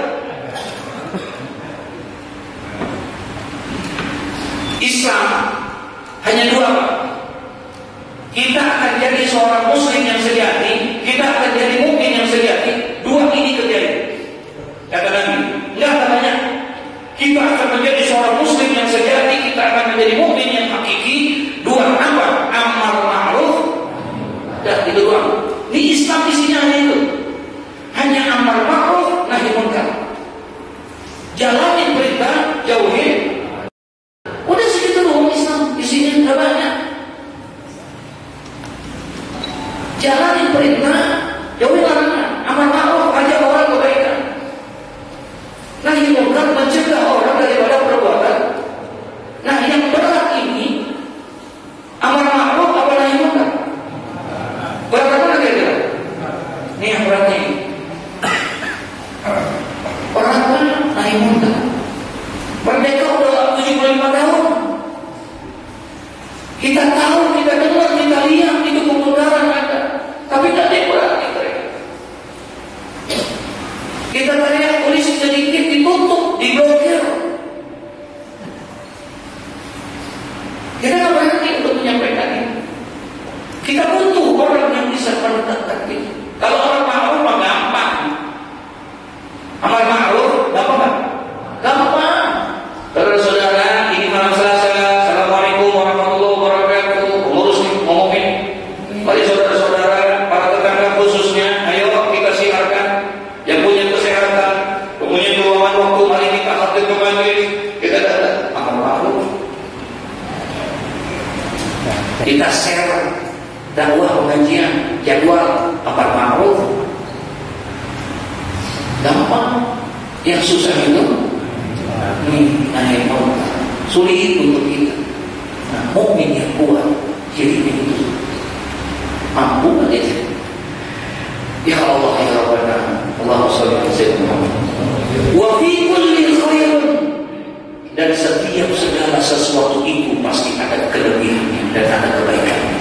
isinya hanya itu. Hanya amar ma'ruf nahi munkar. Jalanin perintah, jauhin. Udah segitu doang Islam, isinya nggak banyak. Jalanin perintah, jauhin larangan. Amar ma'ruf, ajak orang kebaikan. Nahi munkar, mencegah orang daripada perbuatan. Nah, yang berat ini amar ma'ruf apa nahi munkar? Berat mana kira-kira? Ini yang beratnya ini. Orang nahi munkar. Merdeka udah 75 tahun. Kita tahu, kita dengar, kita lihat itu kebenaran ada. Tapi tak ada berani mereka. Kita teriak polisi sedikit ditutup, diblokir. Kita tak berani untuk menyampaikan ini. Kita butuh orang yang bisa menegakkan ini. Kalau orang ma'ruf mah gampang. Amar ma'ruf gampang. Gampang. Saudara-saudara, ini malam Selasa. Assalamualaikum warahmatullahi wabarakatuh. Pengurus ngomongin. Mari saudara-saudara, para tetangga khususnya, ayo kita siarkan. Yang punya kesehatan, punya luangan waktu, mari kita hadir ke majelis. Kita datang. Amar ma'ruf. Kita share dakwah pengajian, jadwal amar ma'ruf. Gampang. Yang susah itu nahi munkar. Sulit untuk kita. Nah, mukmin yang kuat jadi begitu. Mampu aja. Ya Allah ya Rabbana, Allahumma shalli ala sayyidina Muhammad. Wa fi kulli khairun, dan setiap segala sesuatu itu pasti ada kelebihannya dan ada kebaikannya.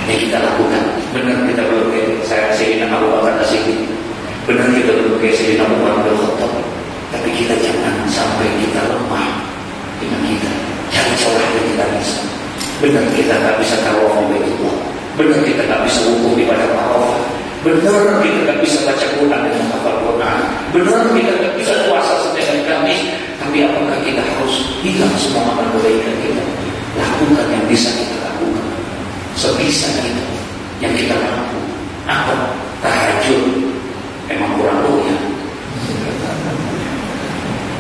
Yang kita lakukan, benar kita belum kayak saya Sayyidina Abu Bakar As-Siddiq, benar kita belum kayak Sayyidina Umar bin Khattab, tapi kita jangan sampai kita lemah dengan kita. Cari celah yang kita bisa. Benar kita tak bisa tawaf di Baitullah, benar kita tak bisa wukuf di Padang Arafah, benar kita tak bisa baca Quran dengan hafal Quran, benar kita tak bisa puasa Senin Kamis. Tapi apakah kita harus hilang semua amal kebaikan kita? Lakukan yang bisa kita lakukan sebisa kita, yang kita mampu. Apa? Tahajud memang kurang ya.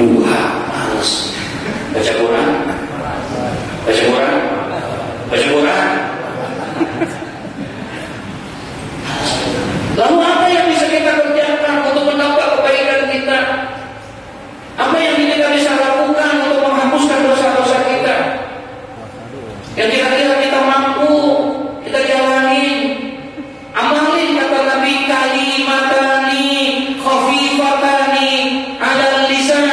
Duha males. Baca Quran, baca Quran, baca Quran. Lalu apa yang bisa kita kerjakan untuk menambah kebaikan kita? Apa yang kita bisa lakukan untuk menghapuskan dosa-dosa kita? Yang kira-kira kita mampu, kita jalanin. Amalin kata Nabi, kalimatani khafifatani 'alal lisan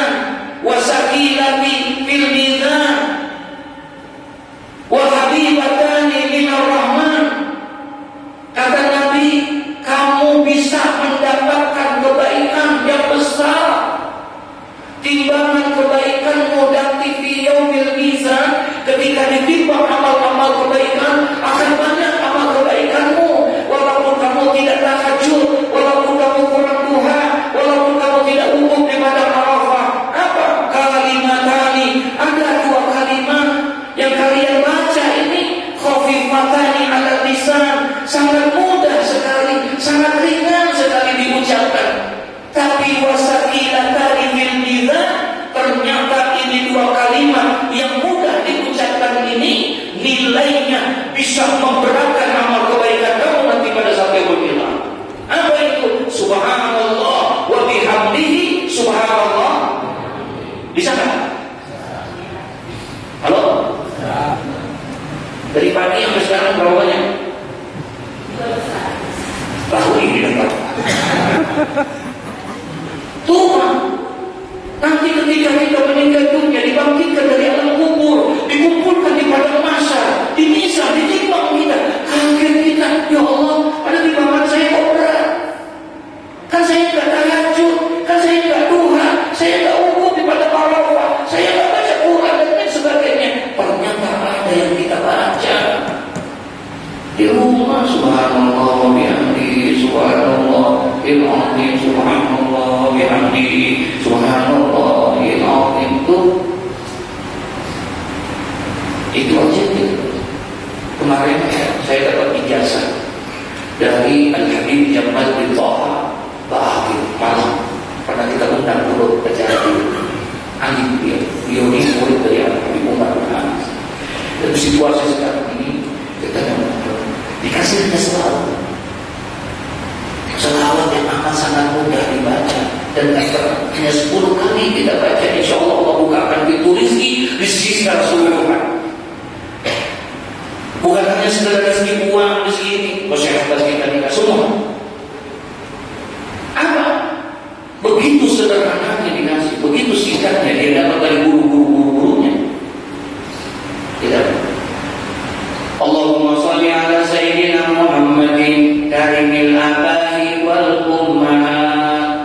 wa saqilati fil mizan wa habibatani minar rahman. Kata Nabi, kamu bisa mendapatkan kebaikan yang besar. Timbangan kebaikanmu nanti fi yaumil mizan, ketika ditimbang amal-amal kebaikan, akan banyak amal kebaikanmu. Walaupun kamu tidak tahajud, walaupun kamu kurang duha, walaupun kamu tidak wukuf di Padang Arafah. Apa? Kalimatani. Ada dua kalimat yang kalian baca ini, khafifatani 'alal lisan, sangat mudah sekali, sangat ringan sekali diucapkan. Tapi wasaqilatani fil mizan, ternyata ini dua kalimat yang mudah diucapkan ini nilainya bisa memberatkan amal kebaikan kamu nanti pada saat yaumul qiyamah. Apa itu? Subhanallah wa bihamdihi subhanallah. Bisa kan? Halo? Dari pagi sampai sekarang berapa banyak? Tahu ini dapat. Tuhan, nanti ketika kita meninggal dunia, dibangkitkan dari alam kubur, dikumpulkan di padang mahsyar, dimisah, ditimbang kita. Kaget kita, ya Allah, ada timbangan saya kok berat. Kan saya nggak tahajud, kan saya nggak duha, saya nggak wukuf di Padang Arafah, saya nggak baca Quran dan lain sebagainya. Ternyata ada yang kita baca di rumah. Subhanallah wa bihamdihi subhanallah. Habib Jamal bin Toha Bahagi malam pernah kita undang dulu acara Angin dia ini murid dari Habib Umar bin Anas. Dan situasi sekarang ini kita dikasih selawat yang akan sangat mudah dibaca dan hanya 10 kali kita baca, insya Allah Allah bukakan pintu rezeki secara keseluruhan. Bukan hanya sekedar rezeki uang, rezeki ini masyarakat kita semua. Apa? Begitu sederhananya dikasih, begitu singkatnya dia dapat dari guru-gurunya. Tidak. Allahumma sholli ala sayyidina Muhammadin karimil abahi wal ummahat.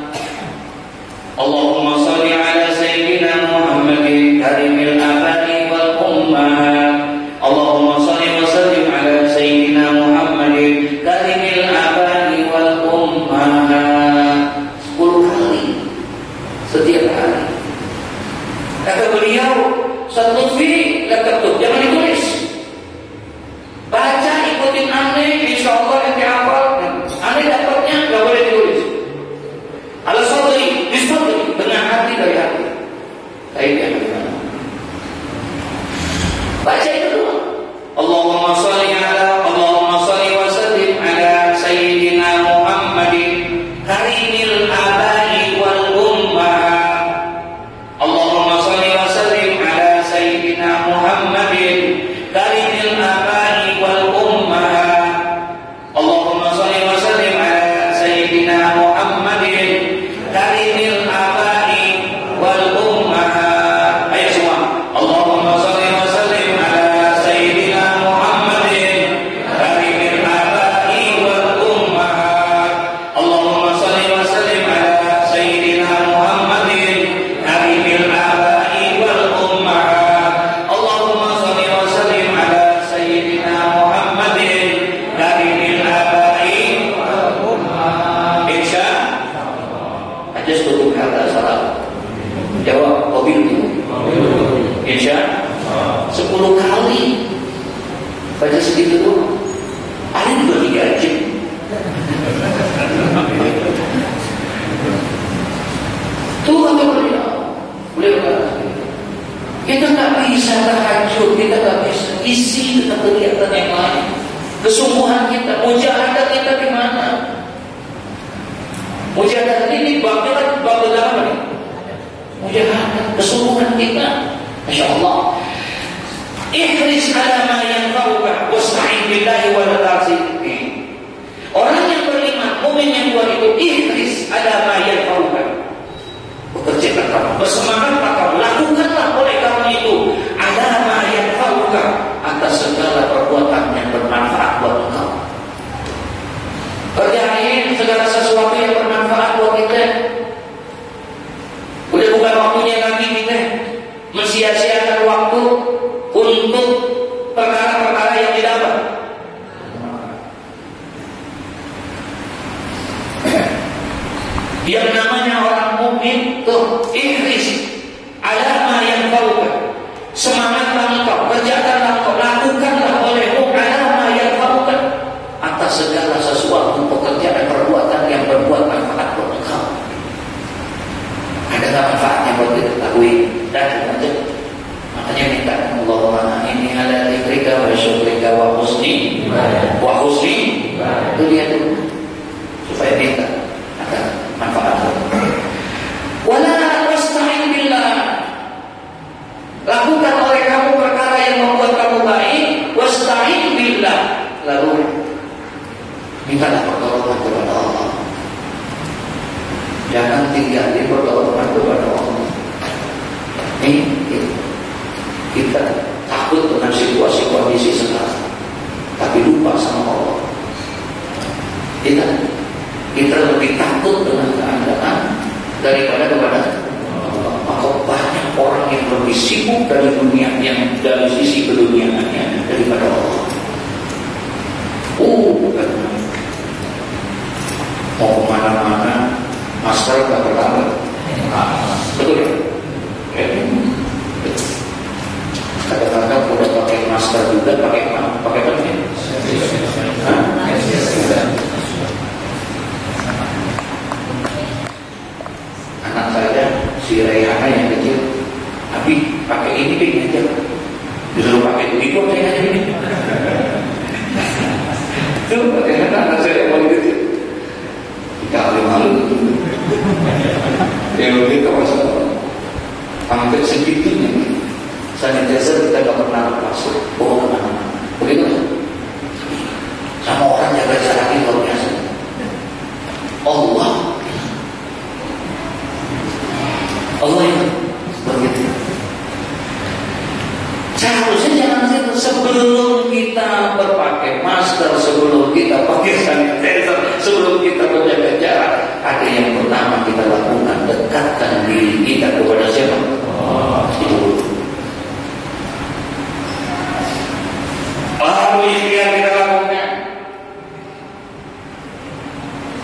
Allahumma sholli ala sayyidina Muhammadin karimil abahi wal ummahat. Allahumma sholli wa sallim ala sayyidina Muhammadin karimil abahi wal ummahat. 10 kali setiap hari. Kata beliau, Ustaz Lutfi, jangan ditulis. Baca, ikutin aneh, insya Allah nanti hafal. Aneh dapatnya, gak boleh ditulis. Ala sadri, bisadri, dengan hati dari hati. Baik, baca itu doang. Allahumma sholli wa sallim ala sayyidina Muhammadin karimil abai wal ummahat. Allahumma sholli wa sallim ala sayyidina Muhammadin karimil abai wal ummahat. Allahumma sholli wa sallim ala sayyidina Muhammadin karimil abai wal ummahat. Ayo semua. Allahumma sholli wa sallim ala sayyidina Muhammadin karimil abai wal ummahat. Allahumma sholli wa sallim ala sayyidina Muhammadin karimil abai wal ummahat. Allahumma sholli wa sallim ala sayyidina Muhammadin karimil abai wal ummahat. Insya aja 10 kata salah. Jawab mobil itu. Insya 10 kali baca segitu tuh. Ada juga 3 jam. Tuh kata beliau, kita nggak bisa tahajud, kita nggak bisa isi dengan kegiatan yang lain. Kesungguhan kita, mujahadah kita di mana? Mujahadah ini babnya apa nih? Mujahadah, kesungguhan kita, masya Allah. Ihris ala ma yanfa'uka wasta'in billahi wa la ta'sik. Orang yang beriman, mukmin yang kuat itu ihris ala ma yanfa'uka. Bekerjakan kamu, bersemangatlah kamu, lakukanlah oleh kamu itu ala ma yanfa'uka, atas segala perbuatan yang bermanfaat buat kamu. Kerjain segala sesuatu yang bermanfaat buat kita. Udah bukan waktunya lagi kita mensia-siakan waktu untuk perkara-perkara yang tidak apa. Yang namanya orang mukmin tuh ihris ala ma yanfa'uka. Semangatlah engkau, kerjakanlah engkau, lakukanlah olehmu ala ma yanfa'uka, atas segala sesuatu pekerjaan perbuatan yang berbuat manfaat buat engkau. Ada nggak manfaatnya buat kita ketahui dan lanjut. Makanya minta Allahumma inni ala dzikrika wa syukrika wa husni itu dia tuh supaya minta ada manfaat. Wala wasta'in billah, lakukan oleh kamu perkara yang membuat kamu baik. Wasta'in billah, lalu mintalah pertolongan kepada Allah. Jangan tinggalin pertolongan kepada Allah. Ini kita takut dengan situasi kondisi sekarang, tapi lupa sama Allah. Kita lebih takut dengan keadaan daripada kepada Allah. Maka banyak orang yang lebih sibuk dari dunia, yang dari sisi keduniaannya daripada Allah. Bukan mau kemana-mana masker gak berlalu. Betul ya? Kadang-kadang udah pakai masker juga, pakai apa? Hampir segitunya. Sanitizer kita nggak pernah masuk, bawa kemana-mana. Begitu kan? Sama orang jaga jaraknya luar biasa. Allah yang begitu. Seharusnya jangan sebelum kita berpakai masker, sebelum kita pakai sanitizer, sebelum kita menjaga jarak, ada yang pertama kita lakukan, dekatkan diri kita kepada siapa? Itu. Lalu yang kita lakukan,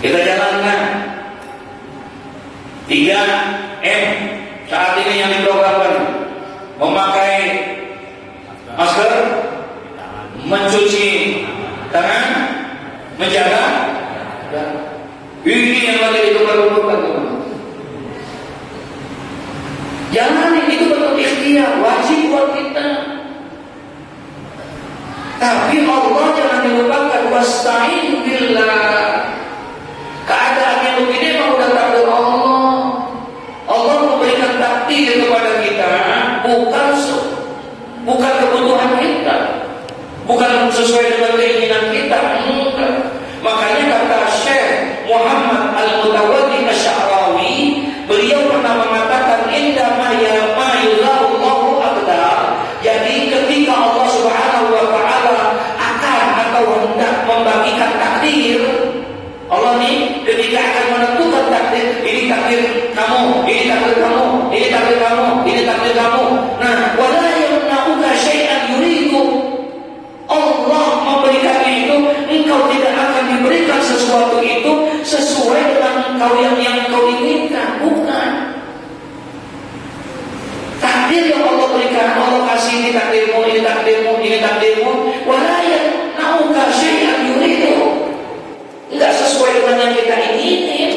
kita jalankan 3M saat ini yang diprogramkan: memakai masker, mencuci tangan, menjaga. Ini yang lagi diperlukan. Jangan itu betul ikhtiar, wajib buat kita. Tapi Allah jangan dilupakan, wasta'in billah. Keadaan yang begini memang udah takdir Allah. Allah memberikan takdir kepada kita, bukan kebutuhan kita, bukan sesuai dengan keinginan kita. Makanya kata Syekh Muhammad Al-Mutawaddi Asy-Sya'rawi, beliau pernah mengatakan indama yuzallahu aqdar. Jadi ketika Allah Subhanahu wa taala akan atau hendak membagikan takdir, Allah nih ketika akan menentukan takdir, ini takdir kamu, ini takdir kamu, ini takdir kamu, ini takdir kamu. Nah, wala yamna'uka syai'an yuridu. Allah memberikan itu, engkau tidak akan diberikan sesuatu itu sesuai dengan engkau yang engkau inginkan, bukan. Takdir yang Allah berikan, Allah kasih ini takdirmu, ini takdirmu, ini takdirmu. Wala yamna'uka syai'an yuridu. Enggak sesuai dengan yang kita inginin,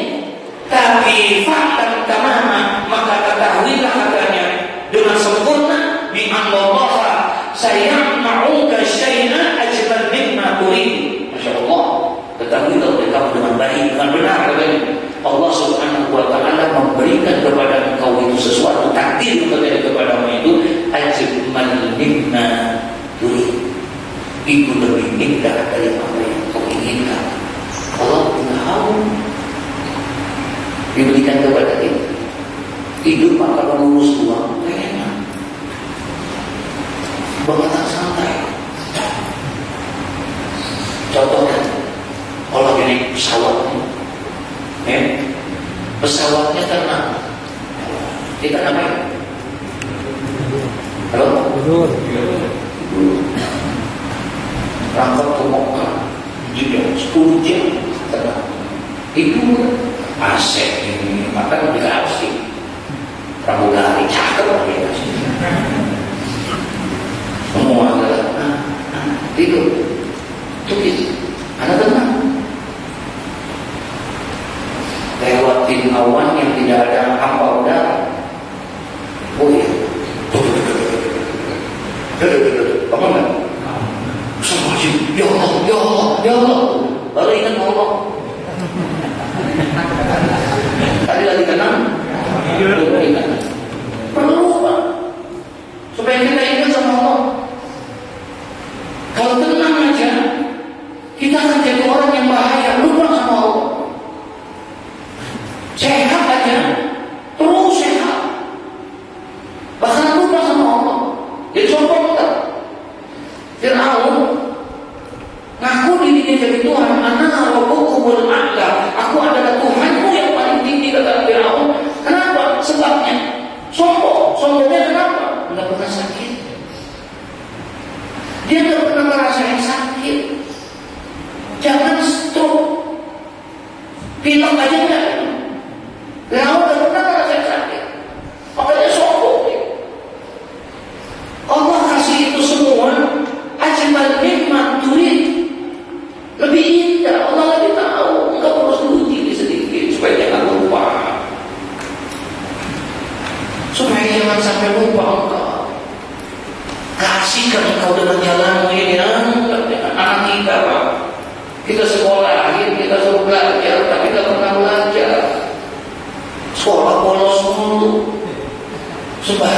tapi fa'lam tamama, maka ketahuilah katanya dengan sempurna bi Allah sayamna'uka syai'an ajmal mimma turid. Masyaallah, ketahuilah oleh kamu dengan baik, dengan benar katanya. Allah Subhanahu wa taala memberikan kepada engkau itu sesuatu, takdir kepadamu itu ajmal mimma turid. Itu lebih indah dari apa yang kau inginkan. Allah tahu diberikan kepada kita. Hidup maka mengurus uang enak, bangetan santai. Contohnya, kalau ini pesawatnya, pesawatnya tenang, kita ngapain? Halo? Tidur. Rangkap kemokan, juga 10 jam. Itu AC ini makan dikasih pramugari cakep lagi kasih semua adalah tidur tulis anak tenang lewatin awan yang tidak ada hampa udara. Oh iya, apa enggak? Ya Allah, ya Allah, ya Allah. Baru ingat Allah. Tadi lagi tenang, perlu Pak, supaya kita ingat sama Allah. Kalau tenang aja, kita akan jadi orang yang bahaya, lupa sama Allah. Sehat aja, terus sehat, bahkan lupa sama Allah. Jadi sombong tak? Fir'aun ngaku dirinya jadi Tuhan, ana rabbukumul a'la, aku adalah Tuhanmu yang paling tinggi, kata Firaun. Kenapa? Sebabnya sombong. Sombongnya kenapa? Enggak pernah sakit. Dia enggak pernah merasakan sakit. Jangan stroke, pilek aja enggak. Firaun enggak pernah merasakan sakit, makanya sombong. Allah kasih itu semua ajmal nikmat turid. Lebih indah, Allah lebih tahu. Engkau harus uji sedikit supaya jangan lupa, supaya jangan sampai lupa engkau. Kasihkan engkau dengan jalanmu ini, anak kita Pak. Kita sekolahin, kita suruh belajar, tapi tidak pernah belajar. Sekolah bolos mulu. Sebab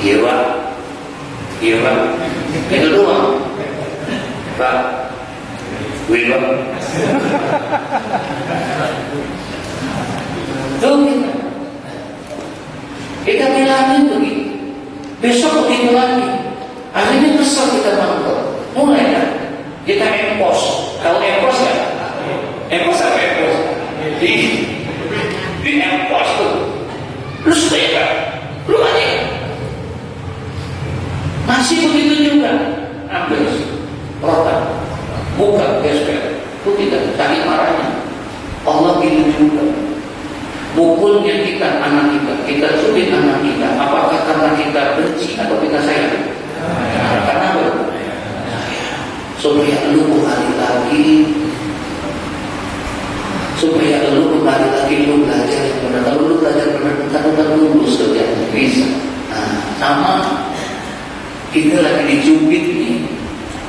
Iya Pak, iya Pak, itu doang Pak, gue Pak. Tuh kita bilangin begitu, besok begitu lagi. Akhirnya kesel kita mangkok. Mulai kan kita empos. Tahu empos ya? Empos apa empos? Di empos tuh. Lu sudah kan? Lu aja. Masih begitu juga. Ambil rotan, buka gesper. Itu tidak tadi marahnya. Allah gitu juga. Mukulnya kita, anak kita cubit anak kita. Apakah karena kita benci atau kita sayang? Karena apa? Supaya lu kembali lagi, supaya lu kembali lagi, lu belajar yang benar. Kalau lu belajar benar, bentar lulus kerja bisa. Nah, sama kita lagi dicubit nih,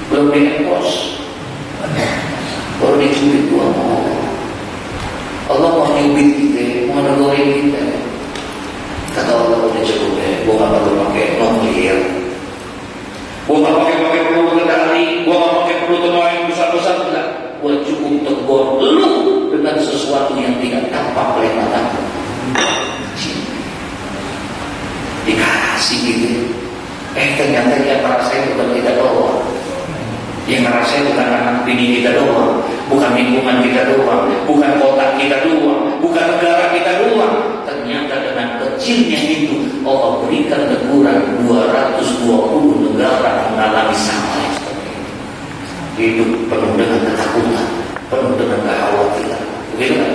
belum diekos, baru dicubit tuh Allah mau nyubit kita, mau negorin kita. Kata Allah udah cukup deh, gua gak perlu pakai nuklir, gua gak pakai peluru kendali, gua gak pakai peluru temuan besar-besar, enggak. Gua cukup tegur lu dengan sesuatu yang tidak tampak oleh mataku. Dikasih gitu. Ternyata dia ngerasain bukan kita doang. Yang ngerasain bukan anak bini kita doang, bukan lingkungan kita doang, bukan kota kita doang, bukan negara kita doang. Ternyata dengan kecilnya itu Allah berikan teguran 220 negara mengalami sama yang seperti itu. Hidup penuh dengan ketakutan, penuh dengan kekhawatiran. Begitu kan?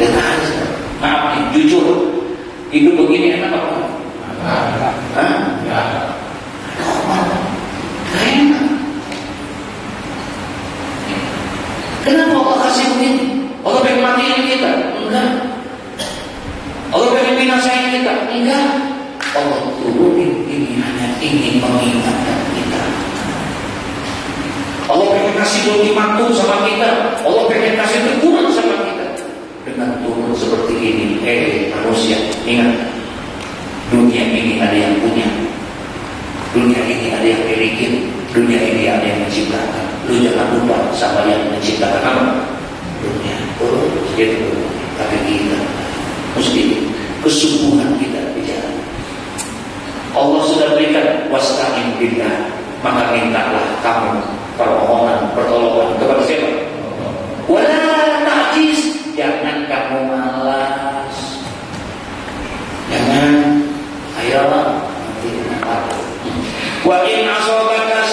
Dan aja, maaf nih, jujur, hidup begini enak apa? Hah? Normal. Enak. Kenapa Allah kasih begini? Allah pengen matiin kita? Enggak. Allah pengen binasain kita? Enggak. Allah turunin ini hanya ingin mengingatkan kita. Allah pengen kasih ultimatum sama kita. Allah pengen kasih teguran sama kita. Dengan turun seperti ini, manusia, ingat, dunia ini ada yang punya. Dunia ini ada yang milikin, dunia ini ada yang menciptakan. Lu jangan lupa sama yang menciptakan apa? Dunia. Oh, gitu. Tapi kita mesti kesungguhan kita bicara. Allah sudah berikan wasta'in billah, maka mintalah kamu permohonan, pertolongan kepada siapa? Wala ta'jiz, jangan kamu malas. Jangan, ayolah. Wa in asabaka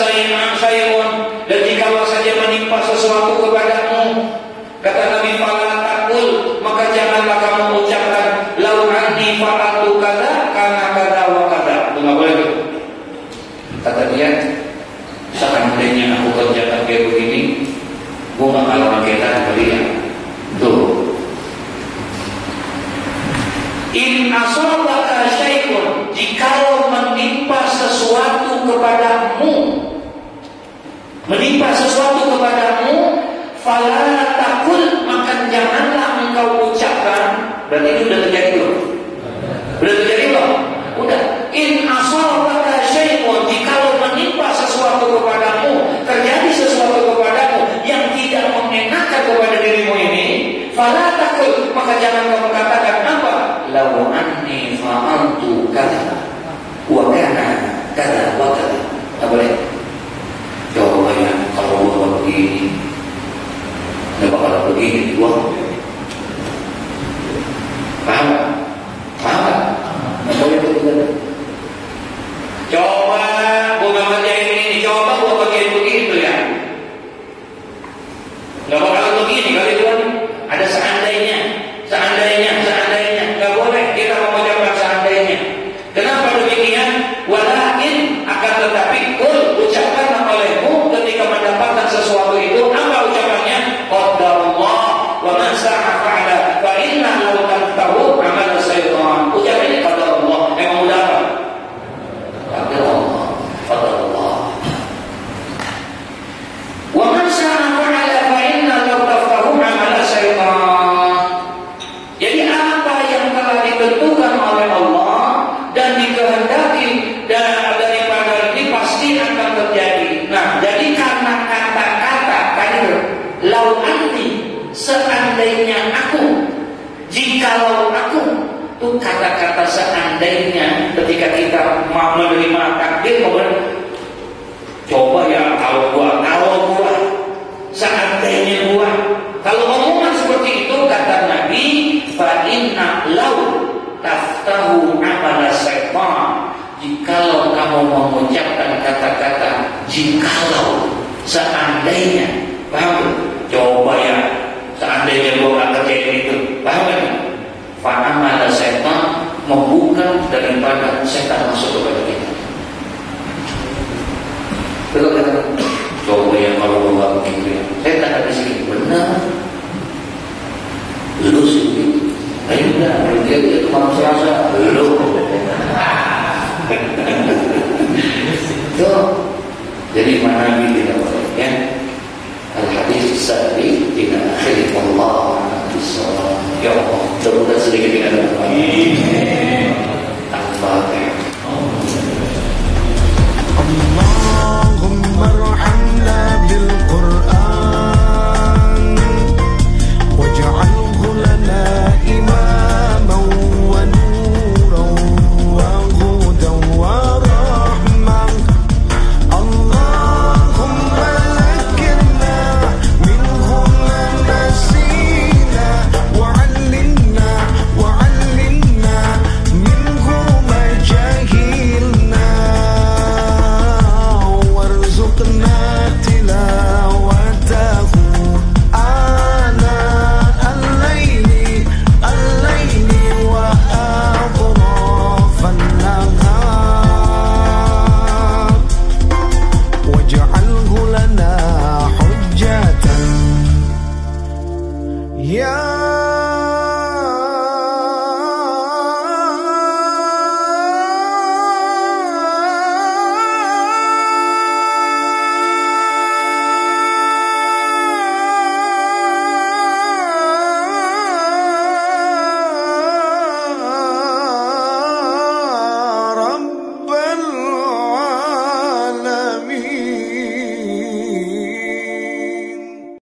syai'un, dan jikalau saja menimpa sesuatu kepadamu, kata Nabi, fala taqul, maka janganlah kamu ucapkan lau anni fa'altu kadza kana kadza wa kadza. Enggak boleh itu. Kata dia, seandainya aku kerjakan kayak begini, gua bakal rakyatan kalian. Tuh. In asabaka syai'un, jikalau menimpa sesuatu kepadamu, fala taqul, maka janganlah engkau ucapkan. Berarti itu sudah terjadi belum? Sudah terjadi belum? Udah. In asabaka syai'un, jikalau menimpa sesuatu kepadamu, terjadi sesuatu kepadamu yang tidak mengenakan kepada dirimu ini, fala taqul, maka jangan kamu katakan apa? Lau anni fa'altu kadza wa kana kadza wa kadza. Tak boleh. Jawabannya, kalau gua begini, enggak bakal begini gua. Paham? seandainya aku, jikalau aku, itu kata-kata seandainya ketika kita mau menerima takdir, coba ya kalau gua, seandainya gua. Kalau omongan seperti itu kata Nabi, fa inna law taftahu amala syaitan. Jikalau kamu mengucapkan kata-kata jikalau, seandainya, paham? Coba ya, seandainya gua nggak kerjain itu, paham kan? Fa amala syaitan, membuka daripada setan masuk kepada kita. Betul kan? Coba ya kalau gua nggak begitu ya, setan ada di sini, benar.